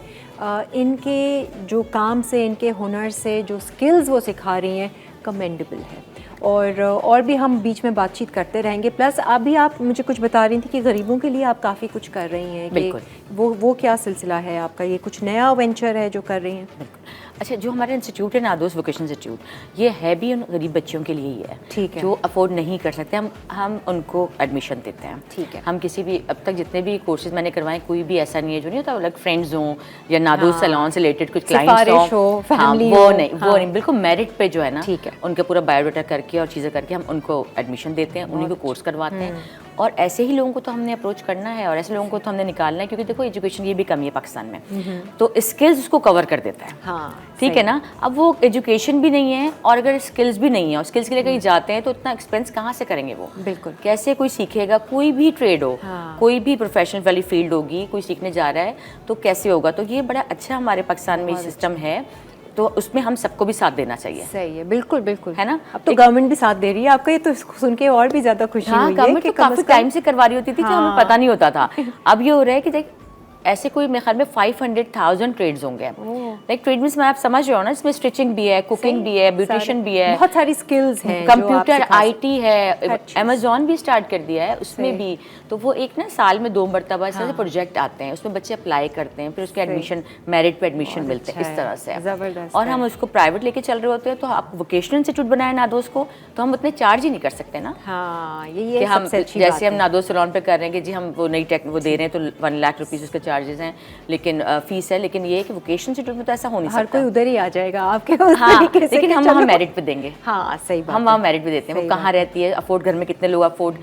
इनके जो काम से, इनके हुनर से, जो स्किल्स वो सिखा रही हैं, कमेंडेबल है। और भी हम बीच में बातचीत करते रहेंगे। प्लस आप मुझे कुछ बता रही थी कि गरीबों के लिए आप काफ़ी कुछ कर रही हैं, कि वो क्या सिलसिला है आपका? ये कुछ नया वेंचर है जो कर रही हैं? अच्छा, जो हमारा इंस्टीट्यूट है नादोस वोकेशनल इंस्टीट्यूट, ये है भी उन गरीब बच्चों के लिए ही है। ठीक है। जो अफोर्ड नहीं कर सकते, हम उनको एडमिशन देते हैं। ठीक है। हम किसी भी, अब तक जितने भी कोर्सेज मैंने करवाए, कोई भी ऐसा नहीं है जो नहीं होता लाइक फ्रेंड्स हों या नादोस सैलून से रिलेटेड कुछ क्लाइंट्स हो, हाँ, फैमिली वो हो। नहीं, वो नहीं, बिल्कुल मेरिट पे जो है ना, ठीक है। उनका पूरा बायोडाटा करके और चीज़ें करके हम उनको एडमिशन देते हैं, उन्हीं को कोर्स करवाते हैं। और ऐसे ही लोगों को तो हमने अप्रोच करना है और ऐसे लोगों को तो हमने निकालना है, क्योंकि देखो एजुकेशन की भी कमी है पाकिस्तान में, तो स्किल्स उसको कवर कर देता है। हाँ, ठीक है ना। अब वो एजुकेशन भी नहीं है और अगर स्किल्स भी नहीं है और स्किल्स के लिए कहीं जाते हैं तो इतना एक्सपेंस कहाँ से करेंगे वो? बिल्कुल। कैसे कोई सीखेगा? कोई भी ट्रेड हो, हाँ। कोई भी प्रोफेशनल वाली फील्ड होगी, कोई सीखने जा रहा है तो कैसे होगा? तो ये बड़ा अच्छा हमारे पाकिस्तान में सिस्टम है, तो उसमें हम सबको भी साथ देना चाहिए। सही है, बिल्कुल बिल्कुल, है ना। अब तो गवर्नमेंट भी साथ दे रही है आपका, ये तो सुन के और भी ज्यादा खुशी हुई है। गवर्नमेंट तो काफी टाइम से करवा रही होती थी कि हमें पता नहीं होता था। अब ये हो रहा है कि देख, ऐसे कोई मेरे ख्याल में 500,000 ट्रेड्स होंगे। लाइक ट्रेड मींस मैं आप समझ रहे हो ना, इसमें स्टिचिंग भी है, कुकिंग भी है, ब्यूटिशियन भी है, बहुत सारी स्किल्स हैं, कंप्यूटर आईटी है, अमेज़न भी स्टार्ट कर दिया है उसमें भी। तो वो एक ना साल में 2 मरतबा ऐसे प्रोजेक्ट आते हैं, उसमें बच्चे अप्लाई करते हैं, फिर उसके एडमिशन मेरिट पे एडमिशन मिलते हैं, इस तरह से। जबरदस्त। और हम उसको प्राइवेट लेके चल रहे होते हैं, तो आप वोकेशनल इंस्टीट्यूट बनाए नादोस को, तो हम उतने चार्ज ही नहीं कर सकते ना। हाँ, कि ये हम सबसे अच्छी बात जैसे हम है। नादोस सैलून पे कर रहे हैं कि जी हम वो नई टेक वो दे रहे हैं तो 1 लाख रुपीस उसके चार्जेस हैं, लेकिन फीस है। लेकिन ये है कि वोकेशनल इंस्टीट्यूट में तो ऐसा हो नहीं सकता। हर कोई उधर ही आ जाएगा आपके उस हाँ, तरीके से, लेकिन हम वहाँ मेरिट पे देंगे। हाँ, सही बात हम वहाँ मेरिट पे देते हैं। वो कहाँ रहती है, अफोर्ड घर में कितने लोग अफोर्ड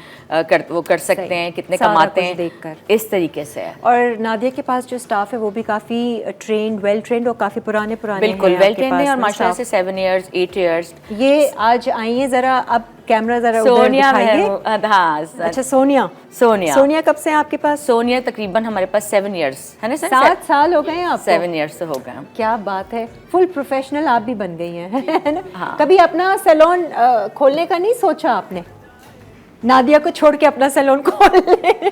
कर सकते हैं, कितने कमाते हैं, देखकर इस तरीके से है। और नादिया के पास जो स्टाफ है वो भी काफी ट्रेंड, वेल ट्रेंड और काफी पुराने बिल्कुल वेल ट्रेंड है। और माशाल्लाह से 7 इयर्स 8 इयर्स। ये आज आई है, जरा अब कैमरा जरा उधर सोनिया दिखाइए। हाँ, अच्छा, सोनिया कब से है आपके पास? सोनिया तकरीबन हमारे पास 7 इयर्स है ना सर? 7 साल हो गए हैं आपको? 7 इयर्स से हो गए। क्या बात है, फुल प्रोफेशनल आप भी बन गई हैं, है ना। हाँ। कभी अपना सैलून खोलने का नहीं सोचा आपने? नादिया को छोड़ के अपना सैलून खोल ले?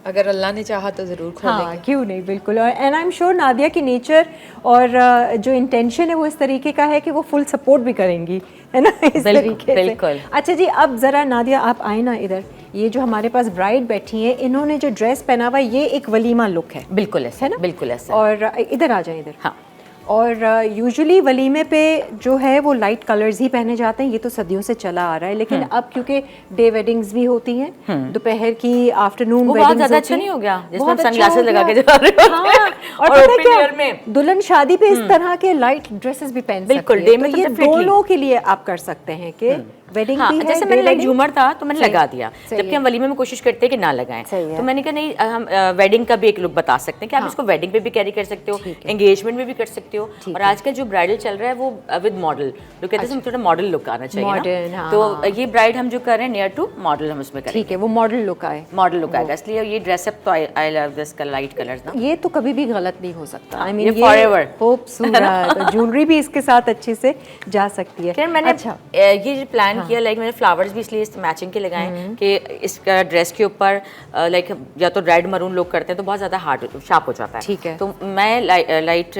अगर अल्लाह ने चाहा तो ज़रूर खोलेंगे। हाँ, क्यों नहीं, बिल्कुल। और and I am sure Nadia की नेचर और जो इंटेंशन है वो इस तरीके का है कि वो फुल सपोर्ट भी करेंगी, है ना, इस तरीके बिल्कुल। से। अच्छा जी, अब ज़रा नादिया आप आए ना इधर। ये जो हमारे पास ब्राइड बैठी है, इन्होंने जो ड्रेस पहना हुआ है ये एक वलीमा लुक है। बिल्कुल ऐसा है ना, बिल्कुल ऐसा। और इधर आ जाए इधर। हाँ। और यूजुअली वलीमे पे जो है वो लाइट कलर्स ही पहने जाते हैं, ये तो सदियों से चला आ रहा है। लेकिन अब क्योंकि डे वेडिंग्स भी होती हैं, दोपहर की, आफ्टरनून वो बहुत ज्यादा अच्छा नहीं हो गया जिसमें हम सनग्लासेस लगा के जा रहे होते हैं। हाँ, और पता है open क्या, air में दुल्हन शादी पे इस तरह के लाइट ड्रेसेस भी पहन बिल्कुल, सकती है। day में तो तो ये definitely। दोनों के लिए आप कर सकते हैं कि वेडिंग हाँ, भी है, जैसे day मैंने लाइक wedding। झूमर था तो मैंने सही, लगा दिया, सही जबकि है। हम वलीमे में कोशिश करते हैं कि ना लगाएं। सही है। तो मैंने कहा नहीं, हम वेडिंग का भी एक लुक बता सकते हैं कि आप इसको वेडिंग पे भी कैरी कर सकते हो, एंगेजमेंट में भी कर सकते हो। और आजकल जो ब्राइडल चल रहा है वो विद मॉडल, लोग कहते हैं थोड़ा मॉडल लुक आना चाहिए Modern, ना। हाँ, तो ये ब्राइड हम जो कर रहे हैं नियर टू मॉडल हम उसमें करेंगे। ठीक है, वो मॉडल लुक आए, मॉडल लुक आएगा, इसलिए ये ड्रेसअप तो I love this light colours ना। ये तो कभी भी गलत नहीं हो सकता। आई मीन ये forever। खूबसूरत ज्वेलरी भी इसके साथ अच्छे से जा सकती है। फिर मैंने अच्छा, ये जो प्लान किया, लाइक मैंने फ्लावर्स भी इसलिए मैचिंग के लगाए कि इसका ड्रेस के ऊपर लाइक या तो रेड मरून लोग करते हैं तो बहुत ज़्यादा हार्ड शार्प हो जाता है। ठीक है। तो मैं लाइट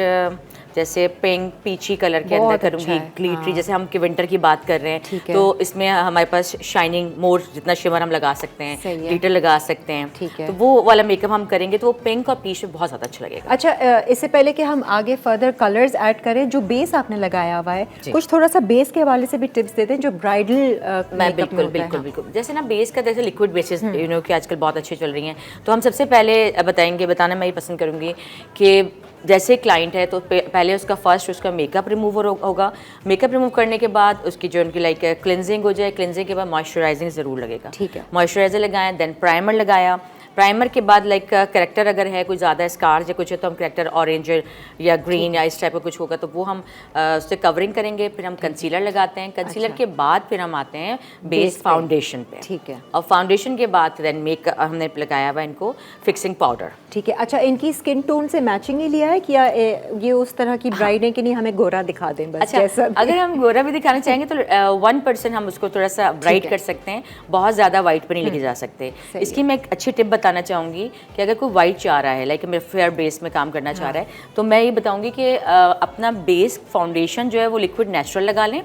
जैसे पिंक पीची कलर के अंदर बहुत करूंगी, अच्छा है, ग्लिटरी, हाँ। जैसे हम के विंटर की बात कर रहे हैं, ठीक है। तो इसमें हमारे पास शाइनिंग मोर जितना शिमर हम लगा सकते हैं, सही है। ग्लिटर लगा सकते हैं। ठीक है। तो वो वाला मेकअप हम करेंगे तो वो पिंक और पीच में बहुत ज़्यादा अच्छा लगेगा। अच्छा, इससे पहले कि हम आगे फर्दर कलर्स ऐड करें, जो बेस आपने लगाया हुआ है, कुछ थोड़ा सा बेस के हवाले से भी टिप्स देते हैं जो ब्राइडल मैं बिल्कुल जैसे ना बेस का, जैसे लिक्विड बेसिस यू नो कि आजकल बहुत अच्छी चल रही हैं, तो हम सबसे पहले बताना मैं ये पसंद करूँगी कि जैसे क्लाइंट है तो पहले उसका फर्स्ट उसका मेकअप रिमूवर होगा। मेकअप रिमूव करने के बाद उसकी जो उनकी लाइक क्लिनजिंग हो जाए, क्लिनजिंग के बाद मॉइस्चराइजिंग ज़रूर लगेगा। ठीक है। मॉइस्चराइजर लगाया, देन प्राइमर लगाया। प्राइमर के बाद लाइक करेक्टर अगर है कोई ज़्यादा स्कार्स या कुछ है तो हम करेक्टर ऑरेंज या ग्रीन या इस टाइप का कुछ होगा तो वो हम उससे कवरिंग करेंगे। फिर हम कंसीलर लगाते हैं, कंसीलर के बाद फिर हम आते हैं बेस फाउंडेशन पे। ठीक है। और फाउंडेशन के बाद देन मेकअप हमने लगाया हुआ इनको फिक्सिंग पाउडर। ठीक है। अच्छा, इनकी स्किन टोन से मैचिंग ही लिया है कि ये उस तरह की ब्राइड है कि नहीं हमें गोरा दिखा दें बस? अच्छा, जैसा अगर हम गोरा भी दिखाना चाहेंगे तो 1% हम उसको थोड़ा सा ब्राइट कर सकते हैं, बहुत ज़्यादा वाइट पर नहीं लेके जा सकते। इसकी मैं एक अच्छी टिप बताना चाहूँगी कि अगर कोई वाइट चाह रहा है, लाइक मेरा फेयर बेस में काम करना चाह रहा है, तो मैं ये बताऊँगी कि अपना बेस फाउंडेशन जो है वो लिक्विड नेचुरल लगा लें,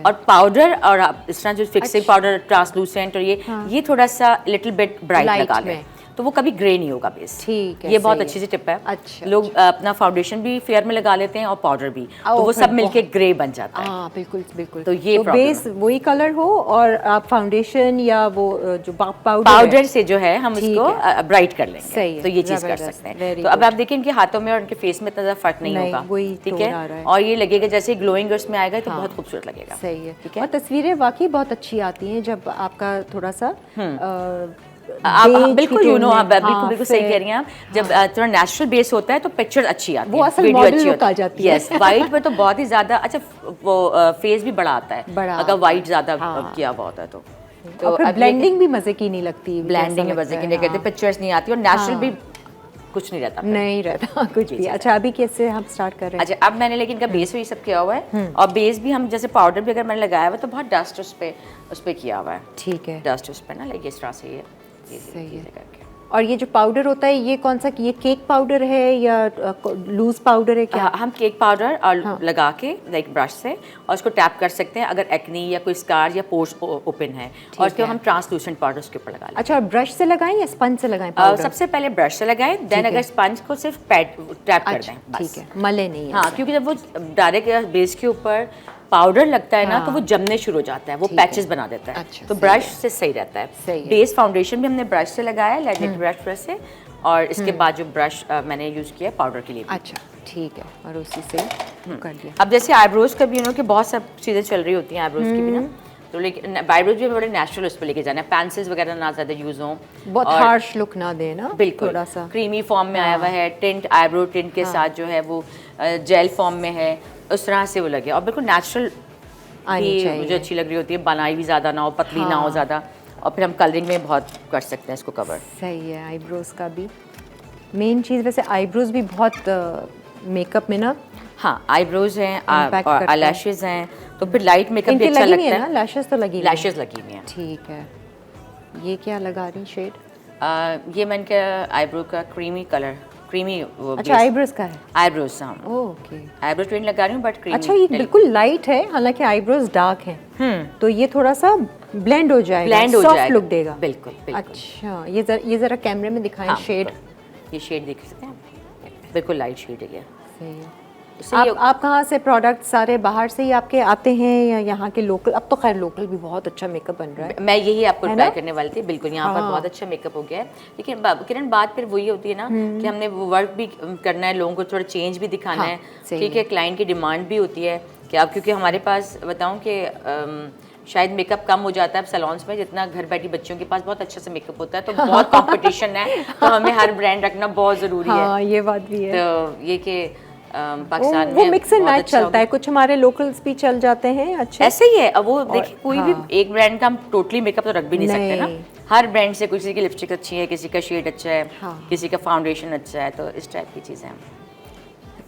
और पाउडर और इस तरह जो फिक्सिंग पाउडर ट्रांसलूसेंट और ये थोड़ा सा लिटिल बिट ब्राइट लगा लें। तो वो कभी ग्रे नहीं होगा बेस। ठीक है, ये बहुत सही अच्छी सी टिप है। अच्छा, लोग अपना फाउंडेशन भी फेयर में लगा लेते हैं और पाउडर भी, तो वो फिर सब मिलके ग्रे बन जाता है। हाँ बिल्कुल बिल्कुल। तो ये problem बेस वही कलर हो और आप फाउंडेशन या वो जो पाउडर से जो है हम ठीक उसको ब्राइट कर लेंगे। सही है, तो ये चीज कर जबरदस्त, सकते हैं। very तो अब good। आप देखिए इनके हाथों में और इनके फेस में इतना ज़्यादा फर्क नहीं नहीं, होगा, वही ठीक टोन आ रहा है। और ये लगेगा जैसे ग्लोइंग उसमें आएगा तो हाँ, बहुत खूबसूरत लगेगा। सही है, ठीक है। और तस्वीरें वाकई बहुत अच्छी आती हैं जब आपका थोड़ा सा आप beige बिल्कुल की यू tone नो, में, आप बिल्कुल हाँ, बिल्कुल सही फिर- कह रही हैं आप। जब थोड़ा नेचुरल बेस होता है तो पिक्चर अच्छी आती है, वो असल वीडियो model अच्छी look होती आ जाती है। यस, वाइट में तो बहुत ही ज़्यादा अच्छा वो फेस भी बड़ा आता है बड़ा अगर आता वाइट ज़्यादा हाँ। किया हुआ होता है तो और फिर अब ये ब्लेंडिंग भी मजे की नहीं लगती, ब्लेंडिंग में ऐसा मजे लगता की है, नहीं कहते, हाँ। पिक्चर्स नहीं आती और नेचुरल भी कुछ नहीं रहता फिर। नहीं रहता कुछ भी। अच्छा अभी कैसे हम स्टार्ट कर रहे हैं? अच्छा अब मैंने लेकिन इनका बेस भी सब किया हुआ है, और बेस भी हम जैसे पाउडर भी अगर मैंने लगाया हुआ है तो बहुत डस्ट उस पे किया हुआ है, ठीक है, डस्ट उस पे ना लाइक इस तरह से ये सही है। चीज़ें करके। और ये जो पाउडर होता है ये कौन सा, ये केक पाउडर है या लूज पाउडर है क्या? हम केक पाउडर और लगा के लाइक ब्रश से और उसको टैप कर सकते हैं अगर एक्नी या कोई स्कार या पोर्स ओपन है, और उसके हम ट्रांसलूसेंट पाउडर उसके ऊपर लगा लें। अच्छा, ब्रश से लगाएं या स्पंज से लगाएं पाउडर? सबसे पहले ब्रश से लगाएं, देन अगर स्पंज को सिर्फ टैप कर अच्छा, दें बस। ठीक है, मले नहीं है हाँ, क्योंकि जब वो डायरेक्ट बेस के ऊपर पाउडर लगता है ना तो वो जमने शुरू हो जाता है, वो ठीक है। पैचेस बना देता है। अच्छा, तो सही ब्रश है। से सही रहता सही है। है। बेस फाउंडेशन भी हमने ब्रश से लगाया, लेड ब्रश से, और इसके बाद जो ब्रश मैंने यूज किया पाउडर के लिए भी। अच्छा ठीक है, और उसी से कर दिया। अब जैसे आईब्रोज का भी कि बहुत सब चीज़ें चल रही होती हैं आईब्रोज की भी ना, तो लेकिन आईब्रोज भी बड़े नेचुरल उस पर लेके जाना है, पेंसिल्स वगैरह ना ज़्यादा यूज हों, बहुत हार्श लुक ना दे ना, बिल्कुल थोड़ा सा क्रीमी फॉर्म में आया हुआ है, टिंट आईब्रो टिंट के साथ जो है वो जेल फॉर्म में है, उस तरह से वो लगे और बिल्कुल नेचुरल आनी चाहिए। मुझे अच्छी लग रही होती है, बनाई भी ज़्यादा ना हो, पतली ना हो ज़्यादा, और फिर हम कलरिंग में बहुत कर सकते हैं इसको कवर। सही है, आईब्रोज का भी मेन चीज़, वैसे आईब्रोज भी बहुत मेकअप में ना, हाँ आईब्रोज हैं Impact और करते हैं। आईलैशेस हैं, तो फिर लाइट मेकअप भी इनकी अच्छा लगी हुई लगता है ना, है। लैशेस तो लगी हुई हैं। लैशेस लगी हुई हैं। ठीक है, ये क्या लगा रही शेड? ये मैंने क्या आईब्रो का क्रीमी कलर, क्रीमी वो अच्छा आईब्रोज का है, आईब्रोज, हाँ ओके। आईब्रो ट्रेन लगा रही हूँ बट क्रीमी। अच्छा ये बिल्कुल लाइट है, हालांकि आईब्रोज डार्क हैं, तो ये थोड़ा सा ब्लेंड हो जाएगा, ब्लेंड हो सॉफ्ट जाएगा, लुक देगा। बिल्कुल बिल्कुल। अच्छा ये जरा कैमरे में दिखाएं शेड। ये शेड देख सकते हैं, बिल्कुल लाइट शेड है ये। सही है। इससे आप कहाँ से प्रोडक्ट सारे बाहर से ही आपके आते हैं या यहाँ के लोकल? अब तो खैर लोकल भी बहुत अच्छा मेकअप बन रहा है। मैं यही आपको है ट्राई ना? करने वाली थी, बिल्कुल यहाँ पर हाँ। बहुत अच्छा मेकअप हो गया है, लेकिन किरण बात फिर वही होती है ना कि हमने वो वर्क भी करना है, लोगों को थोड़ा चेंज भी दिखाना हाँ, है, सही ठीक है, क्लाइंट की डिमांड भी होती है कि आप, क्योंकि हमारे पास बताऊँ कि शायद मेकअप कम हो जाता है अब सैलून्स में, जितना घर बैठी बच्चियों के पास बहुत अच्छा से मेकअप होता है, तो बहुत कंपटीशन है, तो हमें हर ब्रांड रखना बहुत ज़रूरी है। हाँ ये बात भी है। तो ये कि पाकिस्तान वो में मिक्स एंड बहुत मैच अच्छा हो चलता है, कुछ हमारे लोकल्स भी चल जाते हैं अच्छे। ऐसे ही है। अब वो देखिए कोई हाँ। भी एक ब्रांड का हम टोटली मेकअप तो रख भी नहीं सकते ना, नहीं। हर ब्रांड से किसी की लिपस्टिक अच्छी है, किसी का शेड अच्छा है, हाँ। किसी का फाउंडेशन अच्छा है, तो इस टाइप की चीज़ें हैं।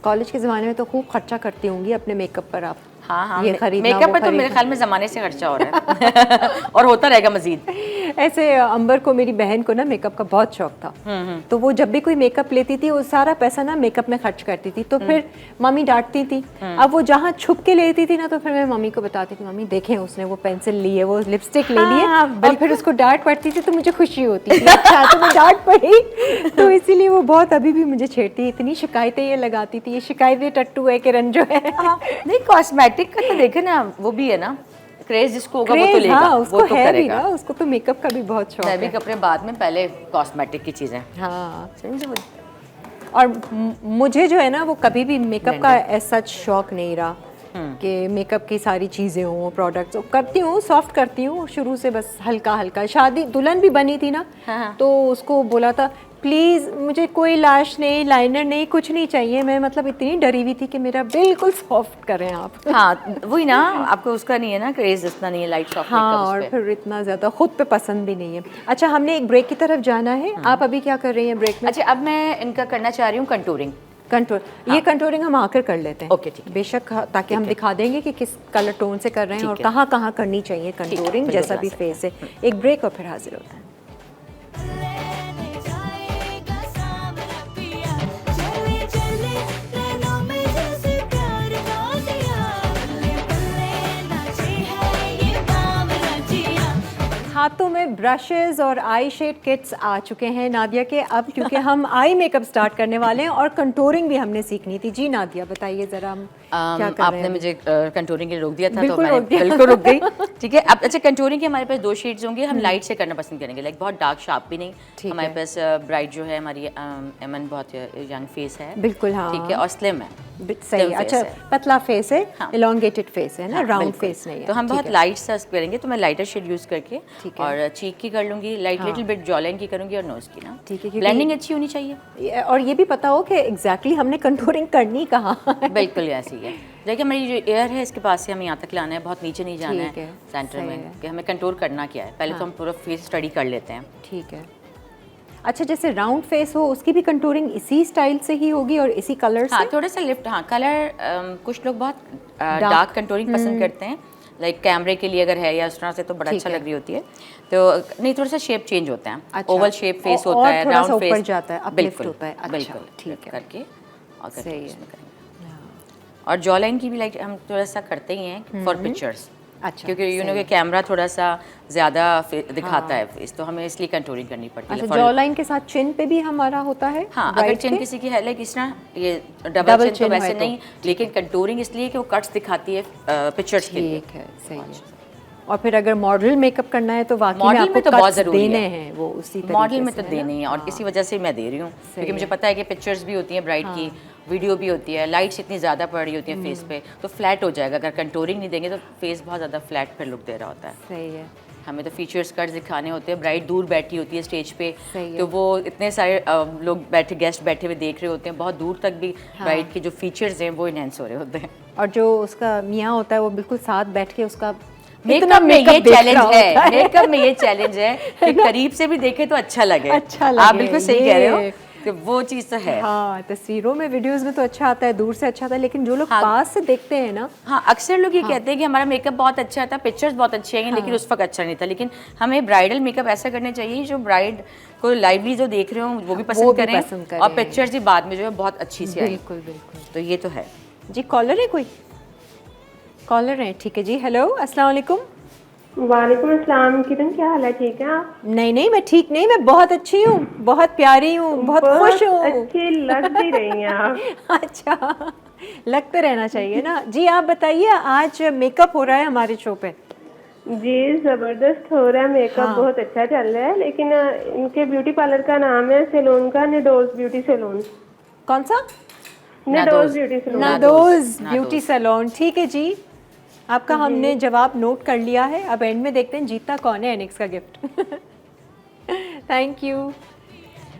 कॉलेज के ज़माने में तो खूब खर्चा करती होंगी अपने मेकअप पर आप। हाँ हाँ, ये खरीदना, मेकअप वो पे तो मेरे खरीदना। ख्याल में ज़माने से खर्चा हो रहा है और होता रहेगा मजीद। ऐसे अंबर को, मेरी बहन को ना मेकअप का बहुत शौक था, तो वो जब भी कोई मेकअप लेती थी वो सारा पैसा ना मेकअप में खर्च करती थी, तो फिर मम्मी डांटती थी। अब वो जहाँ छुप के लेती थी ना, तो फिर मैं मम्मी को बताती थी, मम्मी देखें उसने वो पेंसिल ली है, वो लिपस्टिक ले ली है, और फिर उसको डांट पड़ती थी तो मुझे खुशी होती थी, अच्छा तो मैं डांट पड़ी। तो इसीलिए वो बहुत अभी भी मुझे छेड़ती है, इतनी शिकायतें ये लगाती थी, ये शिकायतें टट्टू है किरण जो है। नहीं, कॉस्मेटिक का तो देखे ना, वो भी है ना क्रेज, जिसको होगा वो तो क्रेज, लेगा, हाँ, वो उसको तो है भी करेगा। ना, उसको तो मेकअप का भी बहुत शौक मैं भी है। कपड़े बाद में, पहले कॉस्मेटिक की चीज़ें। हाँ, सही से बोल- और मुझे जो है ना वो कभी भी मेकअप का ऐसा शौक नहीं रहा कि मेकअप की सारी चीज़ें हों, प्रोडक्ट्स करती हूँ, सॉफ्ट करती हूँ शुरू से, बस हल्का हल्का। शादी दुल्हन भी बनी थी ना, तो उसको बोला था प्लीज़ मुझे कोई लाश नहीं, लाइनर नहीं, कुछ नहीं चाहिए। मैं मतलब इतनी डरी हुई थी कि मेरा बिल्कुल सॉफ्ट करें आप। हाँ वही ना, आपको उसका नहीं है ना क्रेज, इतना नहीं है लाइट सॉफ्ट हाँ, मेकअप और उस पे। फिर इतना ज़्यादा खुद पे पसंद भी नहीं है। अच्छा, हमने एक ब्रेक की तरफ जाना है, आप अभी क्या कर रही हैं ब्रेक में? अच्छा, अब मैं इनका करना चाह रही हूँ कंटूरिंग। कंटूर, ये कंटूरिंग हम आकर कर लेते हैं। ओके, ठीक है। बेशक, ताकि हम दिखा देंगे कि किस कलर टोन से कर रहे हैं और ठीक है। कहाँ कहाँ करनी चाहिए कंटूरिंग, बिल्कुल जैसा ला भी सकते फेस है। एक ब्रेक और फिर हाजिर होते हैं। हाथों में ब्रशेस और आई शेड किट्स आ चुके हैं नादिया के अब, क्योंकि हम आई मेकअप स्टार्ट करने वाले हैं और कंटूरिंग भी हमने सीखनी थी। जी नादिया बताइए ज़रा हम क्या कर रहे आपने हैं? मुझे कंटूरिंग के लिए रोक दिया था, तो बिल्कुल मैंने रोक दिया। बिल्कुल रुक गई। ठीक है, अब अच्छा कंटूरिंग के हमारे पास 2 शेड्स होंगे, हम लाइट से करना पसंद करेंगे, लाइक बहुत डार्क शार्प भी नहीं। ठीक हमारे है। पास ब्राइड जो है हमारी एमन बहुत यंग फेस है, बिल्कुल, हाँ। ठीक है, और स्लिम है, सही slim है। face अच्छा है। पतला फेस है, हाँ। एलोंगेटेड फेस है ना, हाँ, राउंड बिल्कुल। फेस नहीं है। तो हम ठीक बहुत है। लाइट सा करेंगे, तो मैं लाइटर शेड यूज़ करके ठीक है। और चीक की कर लूँगी, लाइट हाँ। लिटिल बिट जॉलाइन की करूँगी और नोज़ की ना। ठीक है, क्योंकि- ब्लेंडिंग अच्छी होनी चाहिए। और ये भी पता हो कि एग्जैक्टली हमने कंटूरिंग करनी कहाँ है। बिल्कुल ऐसी है। देखिए हमारी जो एयर है इसके पास से हमें यहाँ तक लाना है, बहुत नीचे नहीं जाना ठीक है है, सेंटर सही में, है। कि हमें कंटूर करना क्या है। पहले तो हम पूरा फेस स्टडी कर लेते हैं। ठीक है। अच्छा जैसे राउंड फेस हो उसकी भी कंटूरिंग इसी स्टाइल से ही होगी और इसी कलर हाँ, से? थोड़ा सा लिफ्ट, हाँ कलर, कुछ लोग बहुत डार्क कंटूरिंग पसंद करते हैं, लाइक कैमरे के लिए अगर है या उस तरह से, तो बड़ा ठीक अच्छा है। लग रही होती है। तो नहीं, थोड़ा सा शेप चेंज होता है। अच्छा। ओवल शेप फेस और होता है, थोड़ा सा राउंड ऊपर फेस जाता है, uplift होता है। अच्छा, बिल्कुल, ठीक है। करके और करके सही है। उसमें करेंगे। और जॉ लाइन की भी लाइक हम थोड़ा सा करते ही हैं फॉर पिक्चर्स, अच्छा, क्योंकि यू नो सही कि है। कैमरा थोड़ा सा ज़्यादा दिखाता है फेस, तो हमें इसलिए कंटूरिंग करनी पड़ती है। अच्छा जॉ लाइन के साथ चिन पे भी हमारा होता है? हाँ, अगर bride चिन पे? किसी की है लाइक इस तरह, ये Double डबल चिन chin तो वैसे है तो, नहीं, लेकिन कंटूरिंग इसलिए कि वो कट्स दिखाती है पिक्चर्स के लिए। ठीक है, सही है। और फिर अगर मॉडल मेकअप करना है तो वाकई में मॉडल आपको में तो बहुत cuts ज़रूरी देने है, हैं वो उसी तरीके मॉडल में से, तो है ना? देने ही हैं, और हाँ। इसी वजह से मैं दे रही हूँ, क्योंकि मुझे है। पता है कि पिक्चर्स भी होती हैं ब्राइड की, वीडियो भी होती है, लाइट्स इतनी ज़्यादा पड़ रही होती हैं फेस पे, तो फ्लैट हो जाएगा। अगर कंटूरिंग नहीं देंगे तो फेस बहुत ज़्यादा फ्लैट फिर लुक दे रहा होता है। सही है। हमें तो फीचर्स कट्स दिखाने होते हैं, ब्राइड दूर बैठी होती है स्टेज पे, सही है। तो वो इतने सारे लोग बैठे, गेस्ट बैठे हुए देख रहे होते हैं, बहुत दूर तक भी ब्राइड के जो फीचर्स हैं वो इनहेंस हो रहे होते हैं। और जो उसका मियाँ होता है वो बिल्कुल साथ बैठ के उसका मेकअप में ये चैलेंज है, मेकअप में ये चैलेंज है कि करीब से भी देखे तो अच्छा लगे। अच्छा लगे, आप बिल्कुल सही कह रहे हो ये। कि वो चीज़ तो है। हाँ, तस्वीरों में वीडियोस में तो अच्छा आता है, दूर से अच्छा आता है, लेकिन जो लोग पास से देखते हैं ना, हाँ, अक्सर लोग ये कहते हैं कि हमारा मेकअप बहुत अच्छा था, पिक्चर्स बहुत अच्छे हैं, लेकिन उस वक्त अच्छा नहीं था। लेकिन हमें ब्राइडल मेकअप ऐसा करना चाहिए जो ब्राइड को लाइवली जो देख रहे हो वो भी पसंद करें, और पिक्चर्स भी बाद में जो है बहुत अच्छी सी आए। बिल्कुल बिल्कुल। तो ये तो है जी। कॉलर है कोई? कॉलर है, ठीक है जी। हेलो, अस्सलाम वालेकुम। वालेकुम अस्सलाम। किरण क्या हाल है, ठीक है आप? नहीं नहीं, मैं ठीक नहीं, मैं बहुत अच्छी हूँ, बहुत प्यारी हूँ, बहुत खुश हूँ। अच्छी लग भी रही हैं आप। अच्छा, लगते रहना चाहिए ना जी। आप बताइए, आज मेकअप हो रहा है हमारे शो पे? जी जबरदस्त हो रहा है मेकअप। हाँ। बहुत अच्छा चल रहा है, लेकिन इनके ब्यूटी पार्लर का नाम है सैलून का नडोज ब्यूटी सैलून। कौन सा? नडोज ब्यूटी सैलून। नादोज ब्यूटी सैलून, ठीक है जी। आपका हमने जवाब नोट कर लिया है। अब एंड में देखते हैं जीतता कौन है एनिक्स का गिफ्ट। Thank you.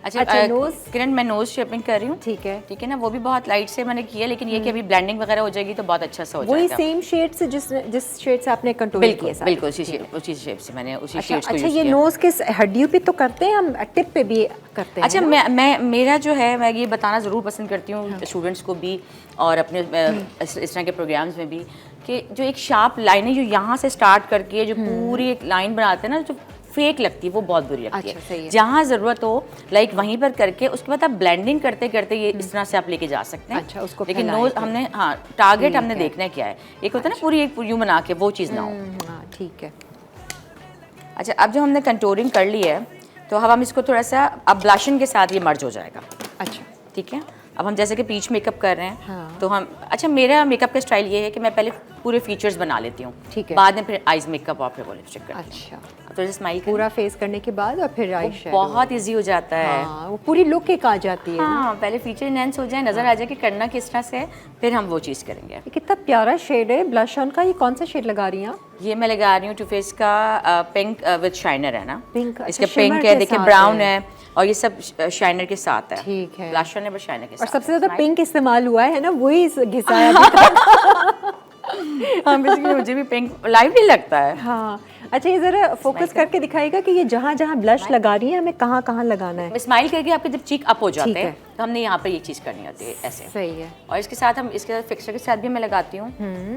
अच्छा, अच्छा, nose? किरण मैं नोज शेपिंग कर रही हूँ, ठीक है। ठीक है ना, वो भी बहुत लाइट से मैंने किया, लेकिन ये कि अभी ब्लेंडिंग वगैरह हो जाएगी तो बहुत अच्छा सा हो वही जाएगा। सेम शेड से जिस शेड से आपने कंटूरिंग बिल्कुल किया सारे? बिल्कुल उसी शेप से मैंने उसी अच्छा शेड्स को अच्छा, यूज़ ये किया। नोज के हड्डियों पे तो करते हैं हम, टिप पे भी करते हैं? अच्छा, मैं मेरा जो है, मैं ये बताना ज़रूर पसंद करती हूँ स्टूडेंट्स को भी, और अपने इस तरह के प्रोग्राम्स में भी, कि जो एक शार्प लाइनें जो यहाँ से स्टार्ट करके जो पूरी एक लाइन बनाते हैं ना, जो फेक लगती है वो बहुत बुरी लगती अच्छा, सही है। है। जहाँ ज़रूरत हो लाइक वहीं पर करके, उसके बाद आप ब्लेंडिंग करते करते ये इस तरह से आप लेके जा सकते हैं। अच्छा, उसको लेकिन फैलाएं नोज फिर। हमने, हाँ, टारगेट ठीक हमने है। देखना है क्या है। एक होता है ना पूरी एक यूँ बना के, वो चीज़ ना हो। हाँ, ठीक है। अच्छा, अब जो हमने कंटूरिंग कर ली है, तो अब हम इसको थोड़ा सा, अब ब्लशिंग के साथ ये मर्ज हो जाएगा। अच्छा, ठीक है। अब हम जैसे कि पीच मेकअप कर रहे हैं, हाँ। तो हम, अच्छा मेरा मेकअप का स्टाइल ये है कि मैं पहले पूरे फीचर्स बना लेती हूँ, ठीक है। बाद में फिर आईज मेकअप और फिर वो लिपस्टिक करती हूँ। अच्छा, अब थोड़ा स्माइल पूरा फेस करने के बाद और फिर आई शैडो। बहुत इजी हो जाता है। हाँ, वो पूरी लुक एक आ जाती है। हाँ, पहले फीचर इनहेंस हो जाए, नजर आ जाए कि करना किस तरह से है, फिर हम वो चीज़ करेंगे। ये कितना प्यारा शेड है ब्लश ऑन का। ये कौन सा शेड लगा रही हैं आप? ये मैं लगा रही हूँ टू फेस का पिंक विद शाइनर है ना, पिंक, अच्छा, इसके shimmer पिंक है, के देखिए साथ ब्राउन है। है, और ये सब शाइनर के साथ है। ठीक है। ब्लश ऑन है बस शाइनर के साथ। और सबसे है। ज्यादा Smile। पिंक इस्तेमाल हुआ है ना, वही घिसाया। हाँ, बेसिकली मुझे भी पिंक लाइवली लगता है। हाँ, अच्छा ये जरा फोकस करके दिखाएगा कि ये जहाँ जहाँ ब्लश लगा रही है हमें कहाँ कहाँ लगाना है। स्माइल करके आपके जब चीक अप हो जाते ठीक हैं, है। तो हमने यहाँ पर ये चीज़ करनी होती है ऐसे। सही है। और इसके साथ हम इसके साथ फिक्सर के साथ भी मैं लगाती हूँ,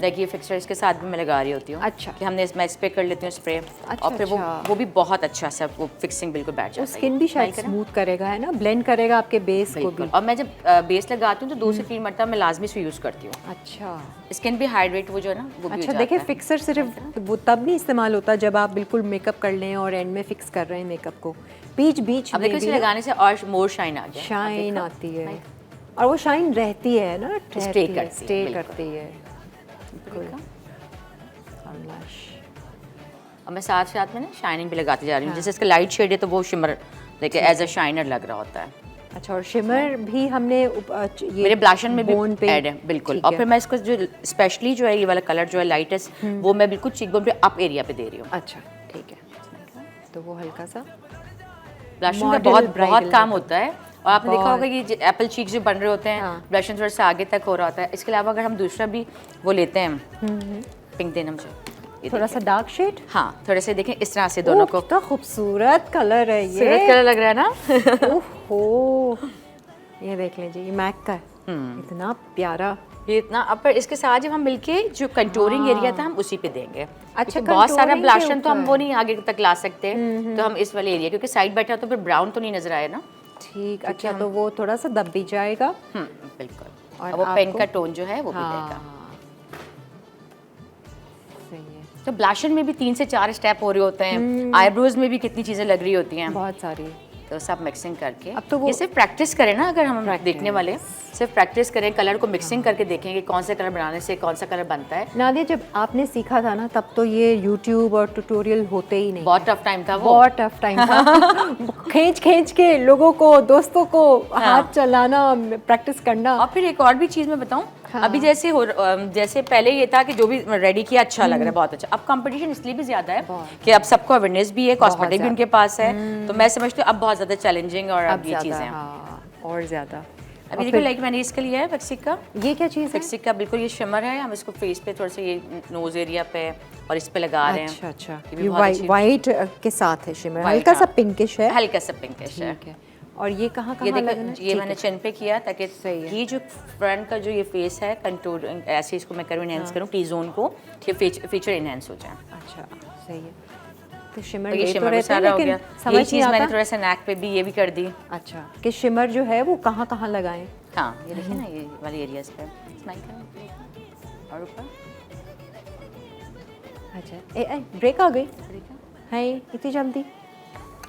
देखिए फिक्सर इसके साथ भी मैं लगा रही होती हूँ। अच्छा। कि हमने मैं स्प्रे कर लेती हूँ स्प्रे, और फिर वो भी बहुत अच्छा सा वो फिक्सिंग बिल्कुल बैठ जाता है। स्किन भी शायद स्मूथ करेगा, है ना, ब्लेंड करेगा आपके बेस को भी। और मैं जब बेस लगाती हूँ तो 2 से 3 मरतबा मैं लाजमी से यूज़ करती हूँ। अच्छा, स्किन भी हाइड्रेट वो जो है ना वो भी हो अच्छा। जाता देखिए है। फिक्सर सिर्फ वो तब नहीं इस्तेमाल होता जब आप बिल्कुल मेकअप कर लें और एंड में फिक्स कर रहे हैं मेकअप को, बीच बीच अब में देखो भी इसे लगाने से और मोर शाइन आ गया, शाइन आती है, और वो शाइन रहती है ना, Stay करती है, स्टे बिल्कुल। करती है। शाबाश। और मैं साथ साथ में ना शाइनिंग भी लगाती जा रही हूँ। जैसे इसका लाइट शेड है तो वो शिमर देखिए एज अ शाइनर लग रहा होता है। अच्छा, और शिमर भी हमने ये मेरे ब्लशन में भी bone पे ऐड है बिल्कुल। ठीक और है। फिर मैं इसको जो स्पेशली जो है ये वाला कलर जो है लाइटेस्ट वो मैं बिल्कुल चीकबोन पे अप एरिया पे दे रही हूँ। अच्छा, ठीक है। तो वो हल्का सा ब्लशन का Model बहुत bridal काम makeup। होता है। और आपने देखा होगा कि एप्पल चीक्स जो बन रहे होते हैं, हाँ। ब्लशन थोड़ा सा आगे तक हो रहा होता है। इसके अलावा अगर हम दूसरा भी वो लेते हैं, पिंक देना मुझे, ये थोड़ा सा डार्क शेड। हाँ थोड़े से देखें इस तरह से दोनों को। कितना खूबसूरत कलर है ये। सूरत कलर लग रहा है ना। ओहो, ये देख लीजिए, ये मैक का है, इतना प्यारा। ये इतना अब पर इसके साथ जब हम मिलके जो कंटूरिंग एरिया था हम उसी पे देंगे। अच्छा, क्योंकि बहुत सारा contouring के ब्लशन तो हम ऊपर। वो नहीं आगे तक ला सकते, तो हम इस वाले एरिया, क्योंकि साइड बैठा तो फिर ब्राउन तो नहीं नजर आया ना। ठीक, अच्छा, तो वो थोड़ा सा दब भी जाएगा। बिल्कुल। और और वो पेन आपको- का टोन जो है वो भी हाँ, देगा। सही है। तो ब्लशन में भी 3 से 4 स्टेप हो रहे होते हैं, आईब्रोज में भी कितनी चीजें लग रही होती हैं, बहुत सारी। तो सब मिक्सिंग करके। अब तो वो- ये सिर्फ प्रैक्टिस करें ना, अगर हम Practice। देखने वाले सिर्फ प्रैक्टिस करें, कलर को मिक्सिंग करके देखेंगे कौन सा कलर बनाने से कौन सा कलर बनता है। नादिया, जब आपने सीखा था ना तब तो ये YouTube और ट्यूटोरियल होते ही नहीं। बहुत टफ टाइम था वो। बहुत टफ टाइम था। खींच खींच के लोगों को, दोस्तों को हाथ चलाना, प्रैक्टिस करना। और फिर एक और भी चीज़ मैं बताऊं, अभी जैसे पहले ये था कि जो भी रेडी किया अच्छा लग रहा है, बहुत अच्छा। अब कंपटीशन इसलिए भी ज़्यादा है कि अब सबको अवेयरनेस भी है, कॉस्मेटिक भी उनके पास है, तो मैं समझती हूँ अब बहुत ज़्यादा चैलेंजिंग और अब ये ज़्यादा, चीज़ें हैं। हाँ, और ज़्यादा। अभी देखो लाइक मैंने इसके लिया है फिक्सिक का। ये क्या चीज़ है? फिक्सिक का बिल्कुल ये शिमर है, हम इसको फेस पे थोड़ा सा ये नोज एरिया पे और इस पे लगा रहे हैं। अच्छा, अच्छा। ये भी ये बहुत अच्छी- वाइट के साथ है शिमर, White, हल्का सा हाँ। पिंकिश है। हल्का सा पिंकिश है। ठीक है। और ये कहाँ ये कहाँ लगना देखो है? ये ठीक मैंने है। चिन पे किया ताकि सही है। ये जो फ्रंट का जो ये फेस है कंटूर ऐसे इसको मैं करूँ इनहेंस करूँ टी जोन को, ये फीचर इनहेंस हो जाए। अच्छा, सही है। तो शिमर तो ये ले तो शिमर भी रहते हैं, सारा हो लेकिन गया। समझ ये नहीं चीज़ मैंने आता। थोड़ा सा नेक पे भी ये भी कर दी। अच्छा, कि शिमर जो है वो कहाँ कहाँ लगाएं? हाँ ये देखिए ना ये वाले एरियाज पे स्माइल करें और ऊपर। अच्छा, ब्रेक आ गई है इतनी जल्दी?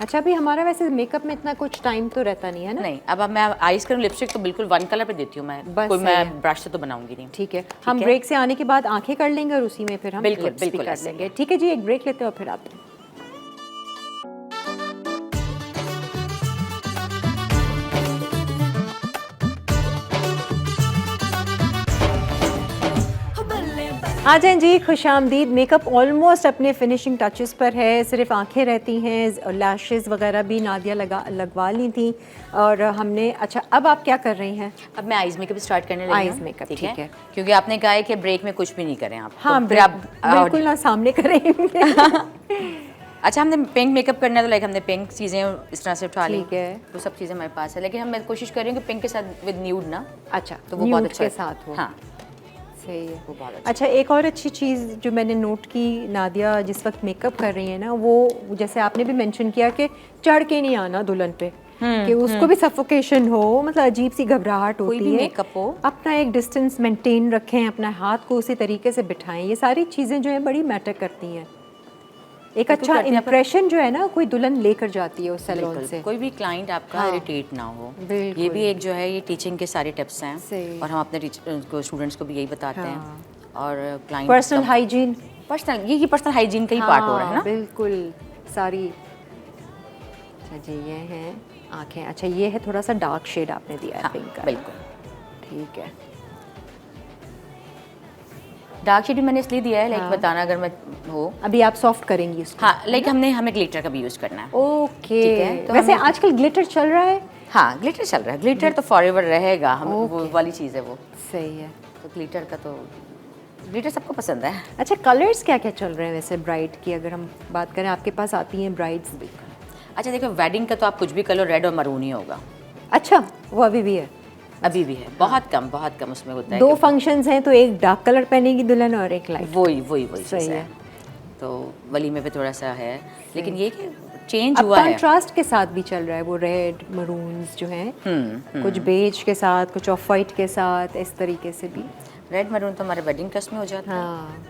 अच्छा, अभी हमारा वैसे मेकअप में इतना कुछ टाइम तो रहता नहीं है ना? नहीं, अब मैं आइज करूँ लिपस्टिक तो बिल्कुल 1 कलर पे देती हूँ मैं, बस कोई सही है। मैं ब्रश से तो बनाऊंगी नहीं। ठीक है, हम है? ब्रेक से आने के बाद आंखें कर लेंगे और उसी में फिर हम बिल्कुल, lips भी बिल्कुल कर ऐसे ही लेंगे। ठीक है जी, एक ब्रेक लेते हैं और फिर आते हैं। आ जाएं जी, खुशामदीद। मेकअप ऑलमोस्ट अपने फिनिशिंग टचेस पर है, सिर्फ आंखें रहती हैं, लैशेस वगैरह भी नादिया लगवा ली थी और हमने। अच्छा, अब आप क्या कर रही हैं? अब मैं आइज मेकअप स्टार्ट करने लगी Eyes हूँ, makeup, ठीक ठीक है, है। क्योंकि आपने कहा है कि ब्रेक में कुछ भी नहीं करें आप। हाँ, तो फिर आप बिल्कुल ना सामने करेंगे। अच्छा, हमने पिंक मेकअप करना है तो लाइक हमने पिंक चीज़ें इस तरह से उठा ली, ठीक है। वो सब चीज़ें हमारे पास है, लेकिन हम मैं कोशिश कर रही हूँ कि पिंक के साथ विद न्यूड ना, अच्छा, तो वो बहुत nude अच्छा के साथ हो। हाँ सही है। वो बहुत अच्छा। अच्छा, एक और अच्छी चीज़ जो मैंने नोट की, नादिया जिस वक्त मेकअप कर रही है ना, वो जैसे आपने भी मेंशन किया कि चढ़ के नहीं आना दुल्हन पे, कि उसको भी सफोकेशन हो, मतलब अजीब सी घबराहट कोई होती भी है। मेकअप हो। अपना एक डिस्टेंस मेंटेन रखें, अपना हाथ को उसी तरीके से बिठाएं, ये सारी चीज़ें जो है बड़ी मैटर करती हैं। एक बिल्कुल अच्छा करती हैं, इंप्रेशन जो है ना कोई दुल्हन लेकर जाती है उस सैलून बिल्कुल, से। कोई भी क्लाइंट आपका हाँ। इरिटेट ना हो, बिल्कुल। ये भी एक जो है ये टीचिंग के सारे टिप्स हैं सही। और हम अपने स्टूडेंट्स को भी यही बताते हाँ। हैं। और क्लाइंट पर्सनल हाइजीन, पर्सनल ये पर्सनल हाइजीन का ही पार्ट हो रहा है ना। बिल्कुल सारी। अच्छा जी, ये हैं आँखें। अच्छा, ये है थोड़ा सा डार्क शेड आपने दिया है हाँ, पिंक का। बिल्कुल। ठीक है। डार्क शेड भी मैंने इसलिए दिया है लाइक हाँ। बताना अगर मैं हो। अभी आप सॉफ्ट करेंगी इसको? हाँ, लाइक हमें ग्लिटर का भी यूज़ करना है। ओके, ठीक है, तो वैसे हमें- आजकल ग्लिटर चल रहा है। हाँ, ग्लिटर चल रहा है, ग्लिटर तो फॉरएवर रहेगा, हम वो वाली चीज़ है वो। सही है। तो ग्लिटर का तो ग्लिटर सबको पसंद है। अच्छा, कलर्स क्या क्या चल रहे हैं वैसे ब्राइड की, अगर हम बात करें, आपके पास आती हैं ब्राइड्स भी? अच्छा देखो, वेडिंग का तो आप कुछ भी कर लो, रेड और मरून ही होगा। अच्छा, वो अभी भी है। अभी भी है, बहुत कम उसमें होता है। 2 फंक्शंस हैं, तो एक डार्क कलर पहनेगी दुल्हन और एक लाइट। वही सही चीज़ है। तो वलीमे पे थोड़ा सा है, लेकिन ये कि चेंज अब हुआ है। कंट्रास्ट के साथ भी चल रहा है, वो रेड मरून्स जो हैं, कुछ बेज के साथ, कुछ ऑफ वाइट के साथ, इस तरीके से भी। रेड मरून तो हमारे वेडिंग ड्रेस में हो जाता है, हाँ,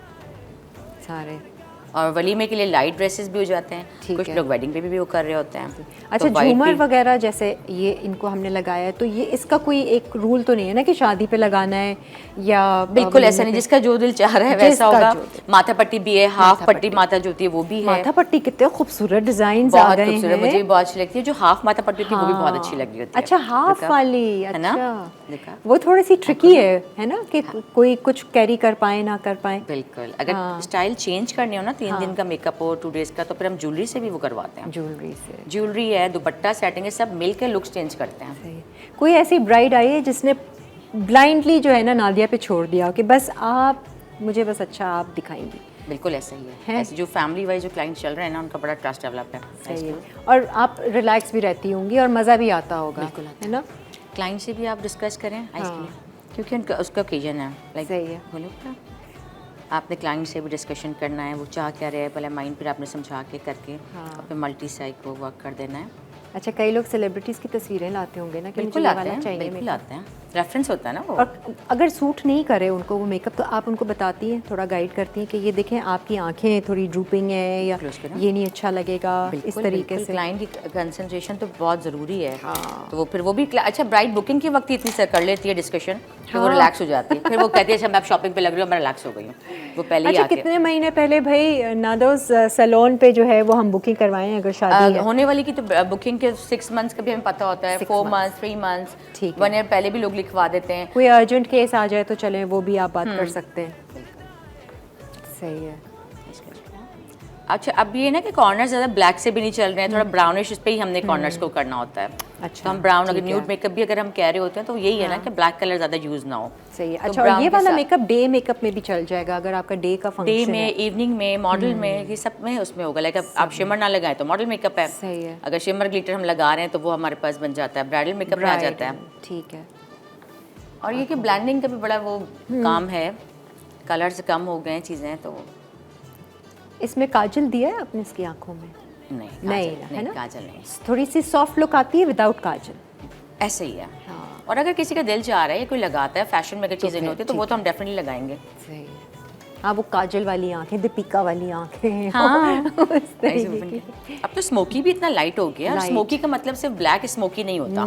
सारे। और वलीमे के लिए लाइट ड्रेसेस भी हो जाते हैं, ठीक कुछ है। लोग वेडिंग पे भी वो कर रहे होते हैं। अच्छा, तो white झूमर भी- वगैरह जैसे ये इनको हमने लगाया है, तो ये इसका कोई एक रूल तो नहीं है ना कि शादी पे लगाना है या बिल्कुल ऐसा नहीं, जिसका जो दिल चाह रहा है वैसा जिसका होगा। जो दिल। माथा पट्टी भी है, हाफ माथा पट्टी पट्टी। माथा जो होती है वो भी है। माथा पट्टी कितने खूबसूरत डिजाइन आ बहुत गए खूबसूरत, हैं। मुझे भी बहुत अच्छी लगती है। जो हाफ माथा पट्टी होती है वो भी बहुत हाँ। अच्छी लगी होती है। अच्छा, हाफ देखा? वाली, है ना? अच्छा देखा? वो थोड़ी सी ट्रिकी है ना, कि कोई कुछ कैरी कर पाए ना कर पाए। बिल्कुल, अगर स्टाइल चेंज करनी हो ना, 3 दिन का मेकअप हो, 2 डेज का, तो फिर हम ज्वेलरी से भी वो करवाते हैं। ज्वेलरी से ज्वेलरी है, दुपट्टा सेटिंग है, सब मिलकर लुक्स चेंज करते हैं। सही। कोई ऐसी ब्राइड आई है जिसने ब्लाइंडली जो है ना नादिया पे छोड़ दिया कि बस आप मुझे बस अच्छा आप दिखाएंगी? बिल्कुल ऐसा ही है। ऐसे जो फैमिली वाइज जो क्लाइंट चल रहे हैं ना, उनका बड़ा ट्रस्ट डेवलप है। सही है। और आप रिलैक्स भी रहती होंगी और मज़ा भी आता होगा, बिल्कुल है ना? क्लाइंट से भी आप डिस्कस करें आइस के लिए, क्योंकि उनका उसका ओकेजन है। लाइक सही है। बोलो क्या, आपने क्लाइंट से भी डिस्कशन करना है, वो चाह क्या रहे हैं, पहले माइंड पर आपने समझा के करके अपने मल्टी साइड को वर्क कर देना है। अच्छा, कई लोग सेलिब्रिटीज़ की तस्वीरें लाते होंगे ना कि मुझे बिल्कुल ये आते वाला हैं, चाहिए बिल्कुल मेकअप। आते हैं, रेफरेंस होता है ना वो। और अगर सूट नहीं करे उनको वो मेकअप, तो आप उनको बताती हैं, थोड़ा गाइड करती हैं कि ये देखें आपकी आंखें थोड़ी ड्रूपिंग है या Close करो। ये नहीं अच्छा लगेगा, इस तरीके से। क्लाइंट की कंसंट्रेशन तो बहुत ज़रूरी है। तो वो फिर वो भी अच्छा ब्राइड बुकिंग के वक्त ही इतनी कर लेती है डिस्कशन, फिर वो रिलैक्स हो जाती है। फिर वो कहती है अच्छा मैं शॉपिंग पे लग रही हूँ, मैं रिलैक्स हो गई हूँ। वो पहले ही अच्छा, आके कितने महीने पहले भाई नादोस सैलून पे जो है वो हम बुकिंग करवाएं अगर शादी है? होने वाली की तो बुकिंग के 6 मंथ्स का भी हमें पता होता है, 4 मंथ्स, 3 मंथ्स, ठीक है। 1 ईयर पहले भी लोग लिखवा देते हैं। कोई अर्जेंट केस आ जाए तो चलें, वो भी आप बात कर सकते हैं। सही है। अच्छा, अब ये ना कि कॉर्नर्स ज़्यादा ब्लैक से भी नहीं चल रहे हैं, थोड़ा ब्राउनिश इस पे ही हमने कॉर्नर्स को करना होता है। अच्छा, तो हम ब्राउन, अगर ठीक है। न्यूड मेकअप भी अगर हम कह रहे होते हैं तो यही है ना कि ब्लैक कलर ज़्यादा यूज़ ना हो। सही है। तो अच्छा, और brown ये के वाला साथ- मेकअप डे मेकअप में भी चल जाएगा अगर आपका डे का डे फंक्शन में, है? इवनिंग में, मॉडल में, ये सब में उसमें होगा। लाइक आप शिमर ना लगाएं तो मॉडल मेकअप है। सही है। अगर शिमर ग्लिटर हम लगा रहे हैं तो वो हमारे पास बन जाता है, ब्राइडल मेकअप में आ जाता है। ठीक है। और ये कि ब्लेंडिंग का भी बड़ा वो काम है, कलर्स कम हो गए हैं चीज़ें, तो इसमें काजल दिया है आपने इसकी आंखों में? नहीं नहीं काजल ना, है ना? काजल नहीं, थोड़ी सी सॉफ्ट लुक आती है विदाउट काजल। ऐसे ही है। और अगर किसी का दिल चाह रहा है, कोई लगाता है, फैशन में अगर चीज़ें फिर नहीं होती तो वो तो हम डेफिनेटली लगाएंगे। सही है। हाँ, वो काजल वाली आंखें, दीपिका वाली आंखें। हाँ। उस तरीके की। अब तो स्मोकी भी इतना लाइट हो गया। Light। स्मोकी का मतलब सिर्फ ब्लैक स्मोकी नहीं होता,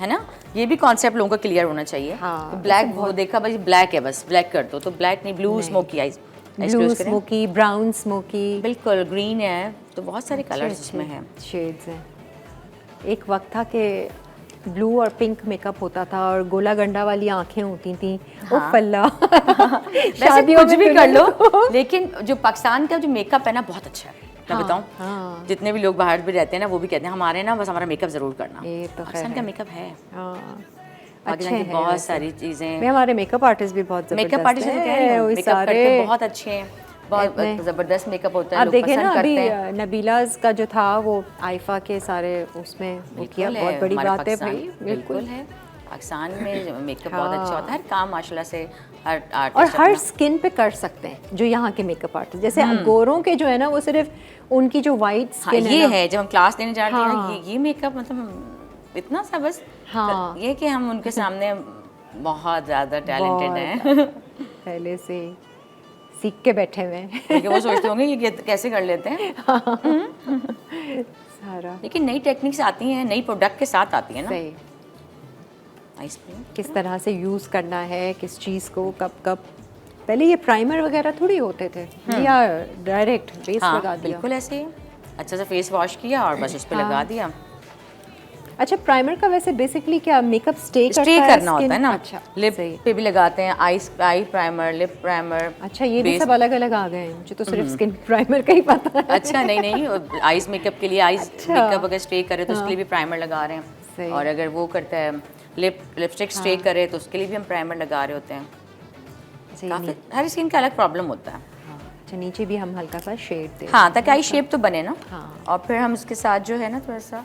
है ना? ये भी कॉन्सेप्ट लोगों का क्लियर होना चाहिए। हाँ, तो ब्लैक वो देखा भाई ब्लैक है, बस ब्लैक कर दो, तो ब्लैक नहीं, blue smoky eyes blue smoky, brown smoky, बिल्कुल ग्रीन है, तो बहुत सारे कलर्स इसमें हैं। शेड्स हैं। एक वक्त था कि ब्लू और पिंक मेकअप होता था और गोला गंडा वाली आंखें होती थी। ओ फल्ला। वैसे कुछ भी कर लो, लेकिन जो पाकिस्तान का जो मेकअप है ना बहुत अच्छा है। मैं बताऊं, जितने भी लोग बाहर भी रहते हैं ना वो भी कहते हैं हमारे ना बस हमारा मेकअप जरूर करना। ये तो पाकिस्तान का मेकअप है, अच्छे अच्छे हैं बहुत वैसे। सारी चीजें। मैं हमारे मेकअप आर्टिस्ट भी बहुत मेकअप आर्टिस्ट हैं, कह रही हूँ, वो मेकअप सारे। करके बहुत अच्छे हैं, बहुत इतने- जबरदस्त मेकअप होता है, आप लोग देखें ना पसंद अभी करते हैं। नबीलाज का जो था वो आईफा के सारे उसमें वो किया, बिल्कुल बहुत है, बड़ी हमारे बात है पाकिस्तान- भाई। बिल्कुल है। पाकिस्तान में मेकअप बहुत अच्छा होता है, हर काम माशाल्लाह से हर और आर्टिस्ट हर स्किन पे कर सकते हैं जो यहाँ के मेकअप आर्टिस्ट। जैसे अब गोरों के जो है ना वो सिर्फ उनकी जो वाइट स्किन ये है ना, है जब हम क्लास देने जाते हैं ना, हाँ। ये मेकअप मतलब इतना सा बस, हाँ। ये कि हम उनके सामने बहुत ज़्यादा टैलेंटेड बहुत हैं। पहले से सीख के बैठे हुए हैं। क्योंकि वो सोचते होंगे ये कैसे कर लेते हैं, सारा लेकिन नई टेक्निक्स आती हैं, नई प्रोडक्ट के साथ आती है ना। सही, आइस क्रीम किस तरह से यूज़ करना है किस चीज़ को, कब कब। पहले ये प्राइमर वगैरह थोड़ी होते थे या डायरेक्ट बेस हाँ लगा दिया। बिल्कुल ऐसे ही अच्छा सा फेस वॉश किया और बस उस पर लगा दिया। अच्छा, प्राइमर का वैसे बेसिकली क्या मेकअप स्टे स्टे करना skin? होता है ना। अच्छा, लिप सही। पे भी लगाते हैं, आई प्राइमर, लिप प्राइमर। अच्छा, ये भी सब अलग अलग आ गए हैं, मुझे तो सिर्फ स्किन प्राइमर का ही पता है। अच्छा नहीं आईज मेकअप के लिए आईज मेकअप अगर स्टे करे तो उसके लिए भी प्राइमर लगा रहे सही। हैं, और अगर वो करता है लिपस्टिक स्टे करे तो उसके लिए भी हम प्राइमर लगा रहे होते हैं। सही, काफी हर स्किन का अलग प्रॉब्लम होता है। हाँ, अच्छा नीचे भी हम हल्का सा शेड दें। हाँ, ताकि आई शेप तो बने ना। हाँ। और फिर हम इसके साथ जो है ना थोड़ा सा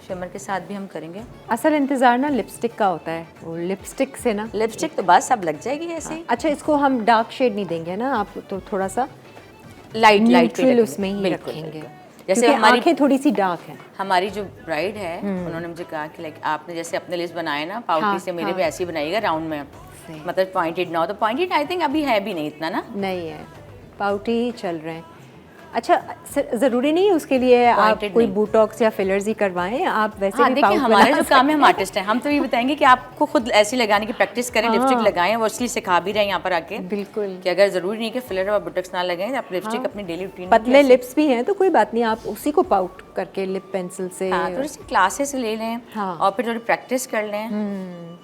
शिमर के साथ भी हम करेंगे। असल इंतज़ार ना लिपस्टिक का होता है, वो लिपस्टिक से ना लिपस्टिक तो बस अब लग जाएगी ऐसे ही। अच्छा, इसको हम डार्क शेड नहीं देंगे ना, आप तो थोड़ा सा लाइट न्यूट्रल उसमें ही रखेंगे, जैसे क्योंकि हमारी आंखें थोड़ी सी डार्क हैं। हमारी जो ब्राइड है उन्होंने मुझे कहा कि लाइक आपने जैसे अपने लिस्ट बनाए ना पाउटी हाँ, से, मेरे हाँ। भी ऐसे ही बनाइएगा राउंड में, मतलब पॉइंटेड ना हो। तो पॉइंटेड आई थिंक अभी है भी नहीं इतना ना, नहीं है, पाउटी ही चल रहे हैं। अच्छा, ज़रूरी नहीं है उसके लिए आप Pointed कोई नहीं। बोटॉक्स या फिलर्स ही करवाएं, आप वैसे हाँ भी देखिए पाउट हमारा बना जो काम है, हम आर्टिस्ट हैं, हम तो ये बताएंगे कि आपको खुद ऐसे लगाने की प्रैक्टिस करें, लिपस्टिक लगाएं, वो इसलिए सिखा भी रहे हैं यहाँ पर आके बिल्कुल। कि अगर ज़रूरी नहीं कि फिलर और बोटॉक्स ना लगाएं, आप लिपस्टिक अपनी डेली रूटीन पतले लिप्स भी हैं तो कोई बात नहीं, आप उसी को पाउट करके लिप पेंसिल से हाँ थोड़ी सी क्लासेस ले लें हाँ। और फिर थोड़ी प्रैक्टिस कर लें।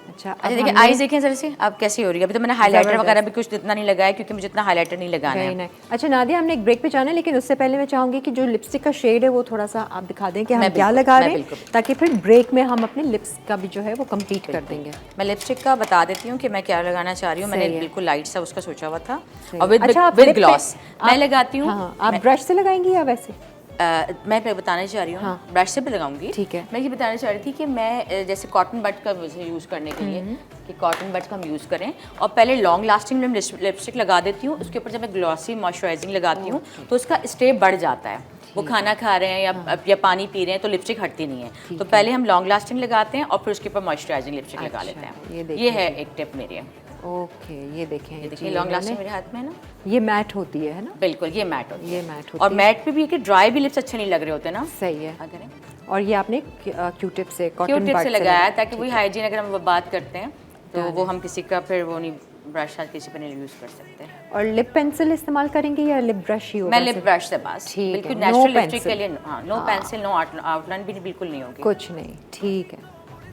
अच्छा, अच्छा देखिए आईज देखें जरा से अब कैसी हो रही है। अभी तो मैंने हाइलाइटर वगैरह भी कुछ इतना नहीं लगाया क्योंकि मुझे इतना हाइलाइटर नहीं लगाना है। नहीं। अच्छा नादिया, हमने एक ब्रेक पे जाना है, लेकिन उससे पहले मैं चाहूँगी कि जो लिपस्टिक का शेड है वो थोड़ा सा आप दिखा दें कि हम क्या लगा रहे हैं, ताकि फिर ब्रेक में हम अपने लिप्स का भी जो है वो कंप्लीट कर देंगे। मैं लिपस्टिक का बता देती हूँ कि मैं क्या लगाना चाह रही हूँ। मैंने बिल्कुल लाइट सा उसका सोचा हुआ था और विद ग्लॉस मैं लगाती हूँ। आप ब्रश से लगाएंगी या वैसे? मैं बताना चाह रही हूँ ब्रश से भी लगाऊंगी। ठीक है। मैं ये बताना चाह रही थी कि मैं जैसे कॉटन बड का यूज़ करने के लिए कि कॉटन बड का हम यूज़ करें और पहले लॉन्ग लास्टिंग में लिपस्टिक लगा देती हूँ, उसके ऊपर जब मैं ग्लॉसी मॉइस्चराइजिंग लगाती हूँ तो उसका स्टे बढ़ जाता है। वो खाना खा रहे हैं या पानी पी रहे हैं तो लिपस्टिक हटती नहीं है, तो पहले हम लॉन्ग लास्टिंग लगाते हैं और फिर उसके ऊपर मॉइस्चराइजिंग लिपस्टिक लगा लेते हैं। ये है एक टिप मेरी। ओके, ये देखें, ये देखिए लॉन्ग लास्टिंग मेरे हाथ में है ना, ये मैट होती है ना? बिल्कुल ये मैट होती है, ये मैट होती और मैट पे भी कि ड्राई भी लिप्स अच्छे नहीं लग रहे होते ना। सही है। अगर और ये आपने क्यू टिप से, कॉटन क्यू टिप बड से लगाया है ताकि वही हाइजीन अगर हम बात करते हैं तो वो हम किसी का फिर वो नहीं ब्रश किसी पे नहीं यूज कर सकते हैं। और लिप पेंसिल इस्तेमाल करेंगे या लिप ब्रश ही होगा? मैं लिप ब्रश से बस ठीक है, बिल्कुल no नेचुरल लिपस्टिक pencil। के लिए नो पेंसिल नो आउटलाइन भी बिल्कुल नहीं होगी, कुछ नहीं, ठीक है,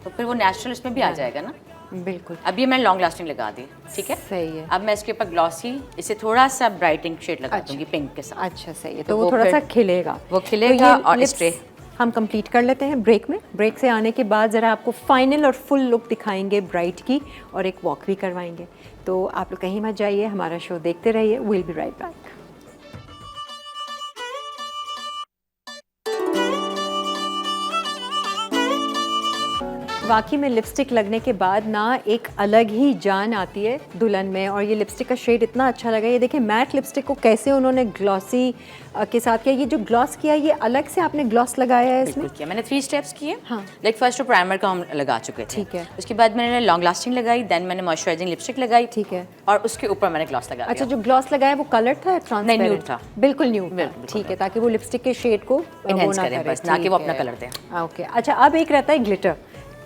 तो फिर वो नेचुरल इसमें भी आ जाएगा ना। बिल्कुल। अब ये मैं लॉन्ग लास्टिंग लगा दी, ठीक है। सही है। अब मैं इसके ऊपर ग्लॉसी इसे थोड़ा सा ब्राइटिंग शेड लगा दूंगी पिंक के साथ। अच्छा सही है, तो वो थोड़ा सा खिलेगा, वो खिलेगा। तो ये और lips स्ट्रे हम कंप्लीट कर लेते हैं ब्रेक में। ब्रेक से आने के बाद ज़रा आपको फाइनल और फुल लुक दिखाएंगे ब्राइड की, और एक वॉक भी करवाएंगे। तो आप लोग कहीं मत जाइए, हमारा शो देखते रहिए। Will be right back. वाकई में लिपस्टिक लगने के बाद ना एक अलग ही जान आती है दुल्हन में, और ये लिपस्टिक का शेड इतना अच्छा लगा। ये देखिए मैट लिपस्टिक को कैसे उन्होंने ग्लॉसी के साथ किया। ये जो ग्लॉस किया ये अलग से आपने ग्लॉस लगाया है इसमें? किया मैंने 3 स्टेप्स किए। हाँ। लाइक फर्स्ट तो प्राइमर का हम लगा चुके थे, ठीक है। उसके बाद मैंने लॉन्ग लास्टिंग लगाई, देन मैंने मॉइस्चराइजिंग लिपस्टिक लगाई, ठीक है, और उसके ऊपर मैंने ग्लॉस लगाया। अच्छा जो ग्लॉस लगाया वो कलर था ट्रांसपेरेंट? नहीं, न्यूड था। बिल्कुल न्यूड था, ठीक है, ताकि वो लिपस्टिक के शेड को Enhance करे बस, ना कि वो अपना कलर दें। ओके, अच्छा अब एक रहता है ग्लिटर,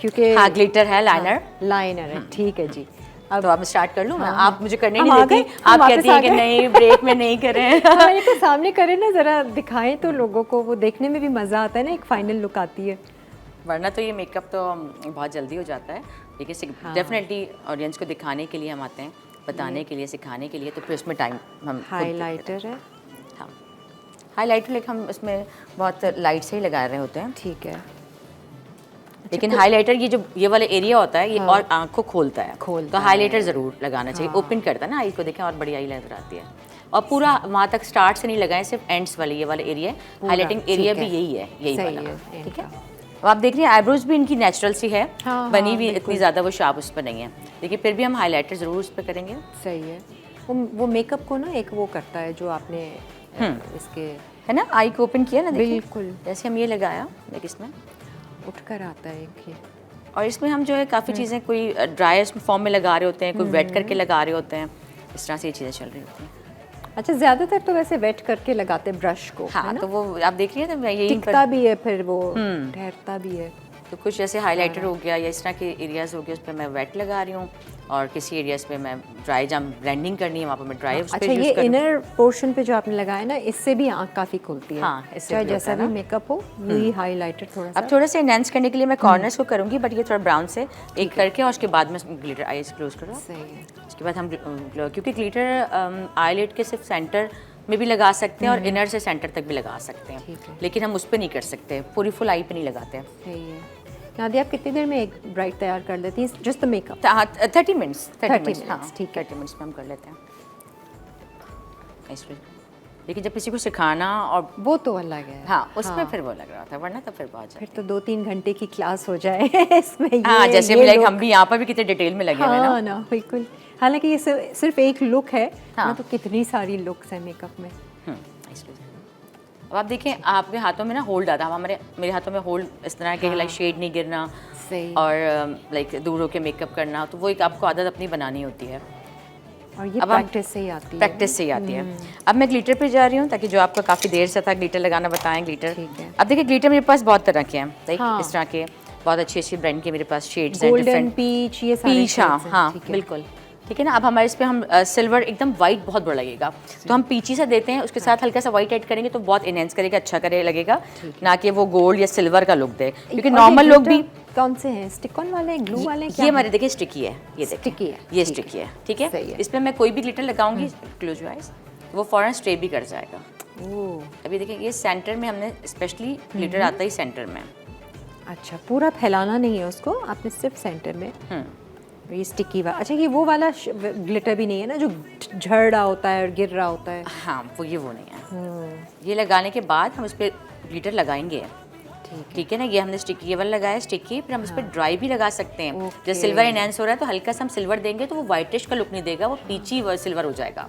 क्योंकि हाँ ग्लिटर है, लाइनर लाइनर है, ठीक है जी। अब मैं स्टार्ट कर लूँ मैं? आप मुझे करने हम नहीं आ देती, गए, हम आप वापस कहती आ हैं कि गए। नहीं ब्रेक में नहीं करें। मैंने कहा सामने करें ना, ज़रा दिखाएं तो लोगों को, वो देखने में भी मज़ा आता है ना, एक फाइनल लुक आती है। वरना तो ये मेकअप तो बहुत जल्दी हो जाता है, लेकिन डेफिनेटली ऑडियंस को दिखाने के लिए हम आते हैं, बताने के लिए, सिखाने के लिए, तो फिर उसमें टाइम हम हाइलाइटर है, हाँ हाइलाइटर लेकिन हम इसमें बहुत लाइट से ही लगा रहे होते हैं, ठीक है, लेकिन हाइलाइटर ये जो ये वाला एरिया होता है ये और आँख को खोलता है, तो हाइलाइटर ज़रूर लगाना चाहिए। ओपन करता है ना आई को, देखें और बड़ी आई नजर आती है। और पूरा वहाँ तक स्टार्ट से नहीं लगाएं, सिर्फ एंड्स वाले ये वाला एरिया, हाइलाइटिंग एरिया भी यही है, यही वाला, ठीक है। अब आप देख रही हैं आईब्रोज भी इनकी नेचुरल सी है, बनी भी इतनी ज़्यादा वो शार्प उस पर नहीं है, लेकिन फिर भी हम हाइलाइटर ज़रूर उस पर करेंगे। सही है। वो मेकअप को ना एक वो करता है जो आपने इसके, है ना, आई को ओपन किया ना, बिल्कुल जैसे हम ये लगाया, देखिए इसमें उठ कर आता है एक ये, और इसमें हम जो है काफ़ी चीज़ें कोई ड्राई फॉर्म में लगा रहे होते हैं, कोई वेट करके लगा रहे होते हैं, इस तरह से ये चीज़ें चल रही होती हैं। अच्छा ज़्यादातर तो वैसे वेट करके लगाते ब्रश को, हाँ, तो वो आप देख रही हैं, तो मैं यही टिकता भी है, फिर वो ठहरता भी है। तो कुछ जैसे हाइलाइटर हो गया या इस तरह के एरियाज़ हो गए, उस पर मैं वेट लगा रही हूँ, और किसी एरियाज़ पे मैं ड्राई, जब ब्लेंडिंग करनी है वहाँ पर मैं ड्राई उस पे अच्छा, ये इनर पोर्शन पे जो आपने लगाया ना, इससे भी आँख काफ़ी खुलती है। हाँ, इससे चाहे भी जैसा होता है भी मेकअप हो, यही हाइलाइटर थोड़ा सा। अब थोड़ा सा एनहांस करने के लिए मैं कॉर्नर्स को करूँगी, बट ये थोड़ा ब्राउन से एक करके, और उसके बाद में ग्लिटर आईज क्लोज करूँ। सही है। उसके बाद हम क्योंकि ग्लिटर आईलिड के सिर्फ सेंटर में भी लगा सकते हैं और इनर से सेंटर तक भी लगा सकते हैं, लेकिन हम उस पर नहीं कर सकते, पूरी फुल आई पे नहीं लगाते। सही है। नादिया, आप कितनी देर में एक ब्राइड तैयार कर देती हैं, just the makeup? 30 minutes, 30 minutes, हाँ, ठीक है, 30 मिनट्स में हम कर लेते हैं। लेकिन जब किसी को सिखाना और वो तो अलग है। हाँ उसमें फिर वो लग रहा था, वरना तो फिर बहुत फिर तो 2-3 घंटे की क्लास हो जाए इसमें। हाँ ये जैसे ये लाइक look। हम भी यहाँ पर भी कितने डिटेल में लगे हुए हैं हाँ ना बिल्कुल। हालांकि ये सिर्फ एक लुक है हाँ। ना, तो कितनी सारी लुक्स हैं मेकअप में। इसलिए अब आप देखें आपके हाथों में ना होल्ड आता है, मेरे हाथों में होल्ड इस तरह के लाइक शेड नहीं गिरना सही। और लाइक दूर होकर मेकअप करना, तो वो एक आपको आदत अपनी बनानी होती है और ये अब हम- प्रैक्टिस से ही आती है। प्रैक्टिस से ही आती है। अब मैं ग्लिटर पे जा रही हूँ ताकि जो आपका काफ़ी देर से था ग्लिटर लगाना बताएं। ग्लिटर ठीक है। अब देखिए ग्लिटर मेरे पास बहुत तरह के हैं, लाइक हाँ। इस तरह के बहुत अच्छी अच्छी ब्रांड के मेरे पास शेड्स हैं, गोल्डन डिफरेंट पीच, ये सारे पीच। हाँ shades हैं, हाँ ठीक है। बिल्कुल ठीक है ना। अब हमारे इस पे हम सिल्वर एकदम वाइट बहुत बड़ा लगेगा, तो हम पीची सा देते हैं, उसके साथ हल्का सा वाइट ऐड करेंगे तो बहुत इनहेंस करेगा, अच्छा करे लगेगा, ना कि वो गोल्ड या सिल्वर का लुक दे, क्योंकि और ये नॉर्मल लोग भी glitter कौन से हैं, स्टिक ऑन वाले, ग्लू वाले, क्या ये हैं? हमारे देखिए स्टिकी है, ये देखिए Sticky है, ये ठीक स्टिकी है, ठीक है। सही है। इस पे मैं कोई भी ग्लिटर लगाऊंगी, क्लोज योर आइज, वो फौरन स्टे भी कर जाएगा। ओह, अभी देखिए ये सेंटर में हमने स्पेशली ग्लिटर आता ही सेंटर में। अच्छा पूरा फैलाना नहीं है उसको, आपने सिर्फ सेंटर में। और ये स्टिकी वाला, अच्छा ये वो वाला ग्लिटर भी नहीं है ना जो झड़ रहा होता है और गिर रहा होता है। हाँ वो नहीं है। ये लगाने के बाद हम उस पर ग्लिटर लगाएंगे, ठीक है ना। ये हमने स्टिकी ये वाला लगाया स्टिकी, फिर हम इस पर ड्राई भी लगा सकते हैं। ओके। जब सिल्वर एनहेंस हो रहा है तो हल्का सा हम सिल्वर देंगे तो वो वाइटिश का लुक नहीं देगा, वो पीची सिल्वर हो जाएगा।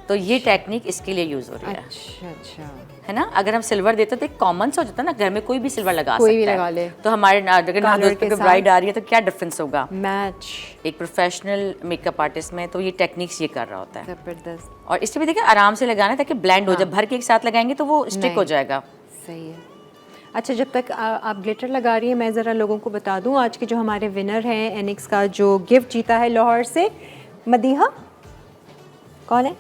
तो ये टेक्निक इसके लिए यूज हो रही है, अच्छा है ना। अगर हम सिल्वर देते तो एक कॉमन सा हो जाता है ना, घर में कोई भी सिल्वर लगा कोई सकता भी है। लगा ले। तो हमारे अगर Colour नादोस के पे साथ। ब्राइड आ रही है तो क्या डिफरेंस होगा मैच, एक प्रोफेशनल मेकअप आर्टिस्ट में, तो ये टेक्निक्स ये कर रहा होता है। जबरदस्त, और इससे भी देखिए आराम से लगाना है ताकि ब्लेंड हो, जब भर के एक साथ लगाएंगे तो वो स्टिक हो नहीं। जाएगा। सही है। अच्छा जब तक आप ग्लिटर लगा रही हैं, मैं ज़रा लोगों को बता दूं आज के जो हमारे विनर हैं एनिक्स का जो गिफ्ट जीता है लाहौर से, मदीहा, कौन है,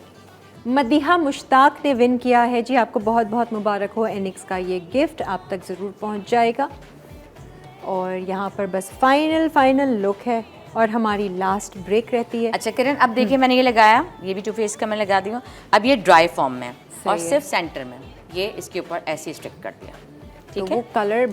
मदीहा मुश्ताक ने विन किया है जी। आपको बहुत बहुत मुबारक हो, एनिक्स का ये गिफ्ट आप तक ज़रूर पहुंच जाएगा। और यहाँ पर बस फाइनल लुक है और हमारी लास्ट ब्रेक रहती है। अच्छा किरण अब देखिए मैंने ये लगाया, ये भी टू फेस का मैं लगा दी हूँ। अब ये ड्राई फॉर्म में और है। सिर्फ सेंटर में ये इसके ऊपर ऐसे स्टिक कर दिया, तो ठीक है। वो कलर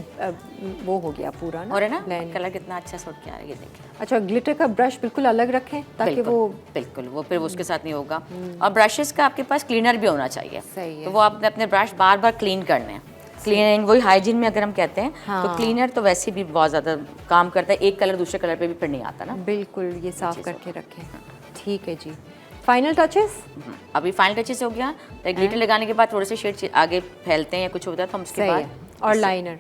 वो हो गया पूरा ना, और है ना blend। कलर कितना अच्छा सूट किया है, ये देखिए। अच्छा ग्लिटर का ब्रश बिल्कुल अलग रखें ताकि बिल्कुल, वो बिल्कुल वो फिर वो उसके साथ नहीं होगा। और ब्रशेस का आपके पास क्लीनर भी होना चाहिए, सही है। तो वो आपने अपने ब्रश बार बार क्लीन करने हैं। क्लीनिंग वही हाइजीन में अगर हम कहते हैं हाँ। तो क्लीनर तो वैसे भी बहुत ज़्यादा काम करता है, एक कलर दूसरे कलर पे भी फिर नहीं आता ना। बिल्कुल ये साफ करके रखें। ठीक है जी, फाइनल टचेस। अभी फाइनल टचेस हो गया, तो ग्लिटर लगाने के बाद थोड़े से शेड आगे फैलते हैं या कुछ होता है तो हम उसके सही बाद है, और लाइनर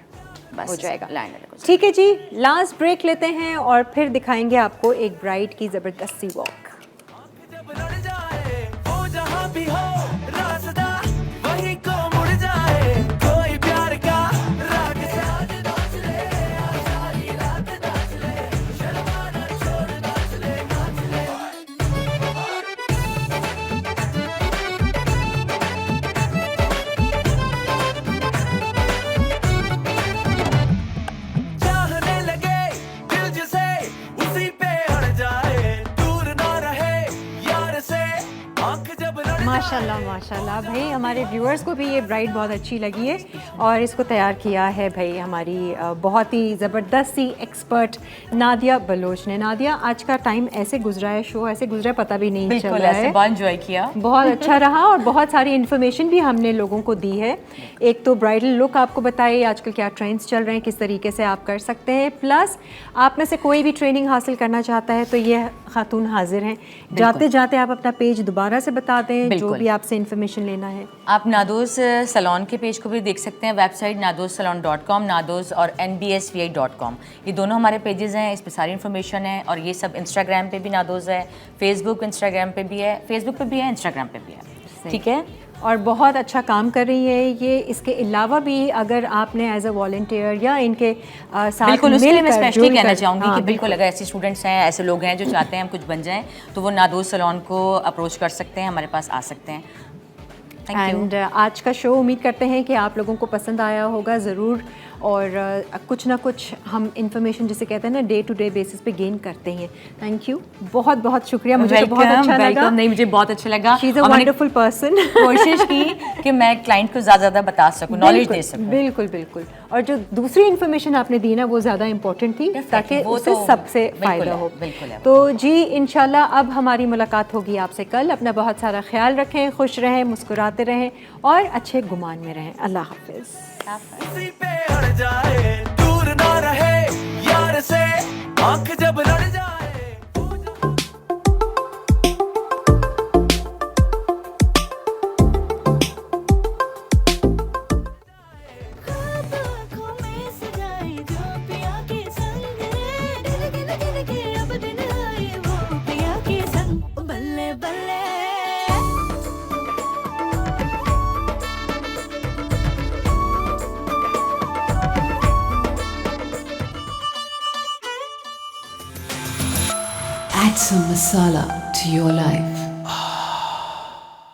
बस हो जाएगा। लाइनर ठीक है जी, लास्ट ब्रेक लेते हैं और फिर दिखाएंगे आपको एक ब्राइड की ज़बरदस्त सी वॉक। जब लड़ जाए वो जहां भी हो रास्ता वहीं को मुड़ जाए, कोई प्यार का राग साथ नाच ले, सारी रात नाच ले, शर्माना छोड़ नाच ले, नाच ले। चाहने लगे दिल जिसे उसी पे अड़ जाए, दूर ना रहे यार से आंख जब लड़ माशाल्लाह माशाल्लाह भाई, हमारे व्यूअर्स को भी ये ब्राइड बहुत अच्छी लगी है और इसको तैयार किया है भाई हमारी बहुत ही ज़बरदस्त सी एक्सपर्ट नादिया बलोच ने। नादिया आज का टाइम ऐसे गुजरा है, शो ऐसे गुजरा है, पता भी नहीं चल बिल्कुल रहा ऐसे है। बहुत एंजॉय किया। बहुत अच्छा रहा और बहुत सारी इन्फॉर्मेशन भी हमने लोगों को दी है। एक तो ब्राइडल लुक आपको बताई, आजकल क्या ट्रेंड्स चल रहे हैं, किस तरीके से आप कर सकते हैं, प्लस आप में से कोई भी ट्रेनिंग हासिल करना चाहता है तो ये खातून हाजिर हैं। जाते जाते आप अपना पेज दोबारा से बता दें जो बिल्कुल। भी आपसे इन्फॉर्मेशन लेना है। आप नादोस सलोन के पेज को भी देख सकते हैं, वेबसाइट nadossalon.com, नादोस और nbsvi.com, ये दोनों हमारे पेजेस हैं, इस पर सारी इन्फॉर्मेशन है। और ये सब इंस्टाग्राम पे भी नादोस है, फेसबुक इंस्टाग्राम पे भी है, फेसबुक पे भी है, इंस्टाग्राम पे भी है, ठीक है। और बहुत अच्छा काम कर रही है ये। इसके अलावा भी अगर आपने एज अ वॉलंटियर या इनके साथ बिल्कुल उसके लिए मैं मिलकर स्पेशली जुड़कर- कहना चाहूँगी हाँ, कि बिल्कुल अगर ऐसे स्टूडेंट्स हैं, ऐसे लोग हैं जो चाहते हैं हम कुछ बन जाएं, तो वो नादोस सलोन को अप्रोच कर सकते हैं, हमारे पास आ सकते हैं। Thank you. एंड आज का शो उम्मीद करते हैं कि आप लोगों को पसंद आया होगा ज़रूर। और कुछ ना कुछ हम इंफॉर्मेशन जिसे कहते हैं ना डे टू डे बेसिस पे गेन करते हैं। थैंक यू, बहुत बहुत शुक्रिया, मुझे तो बहुत अच्छा लगा। नहीं, मुझे बहुत अच्छा लगा। She is a wonderful person. कोशिश की कि मैं क्लाइंट को ज़्यादा बता सकूं, नॉलेज दे सकूं। बिल्कुल बिल्कुल। और जो दूसरी इन्फॉर्मेशन आपने दी ना वो ज़्यादा इम्पोर्टेंट थी, ताकि उससे सबसे फ़ायदा हो। तो जी इंशाल्लाह अब हमारी मुलाकात होगी आपसे कल। अपना बहुत सारा ख्याल रखें, खुश रहें, मुस्कुराते रहें और अच्छे गुमान में रहें। अल्लाह हाफिज़। किसी पे अड़ जाए, दूर ना रहे यार से, आंख जब लड़ जाए। Add some masala to your life.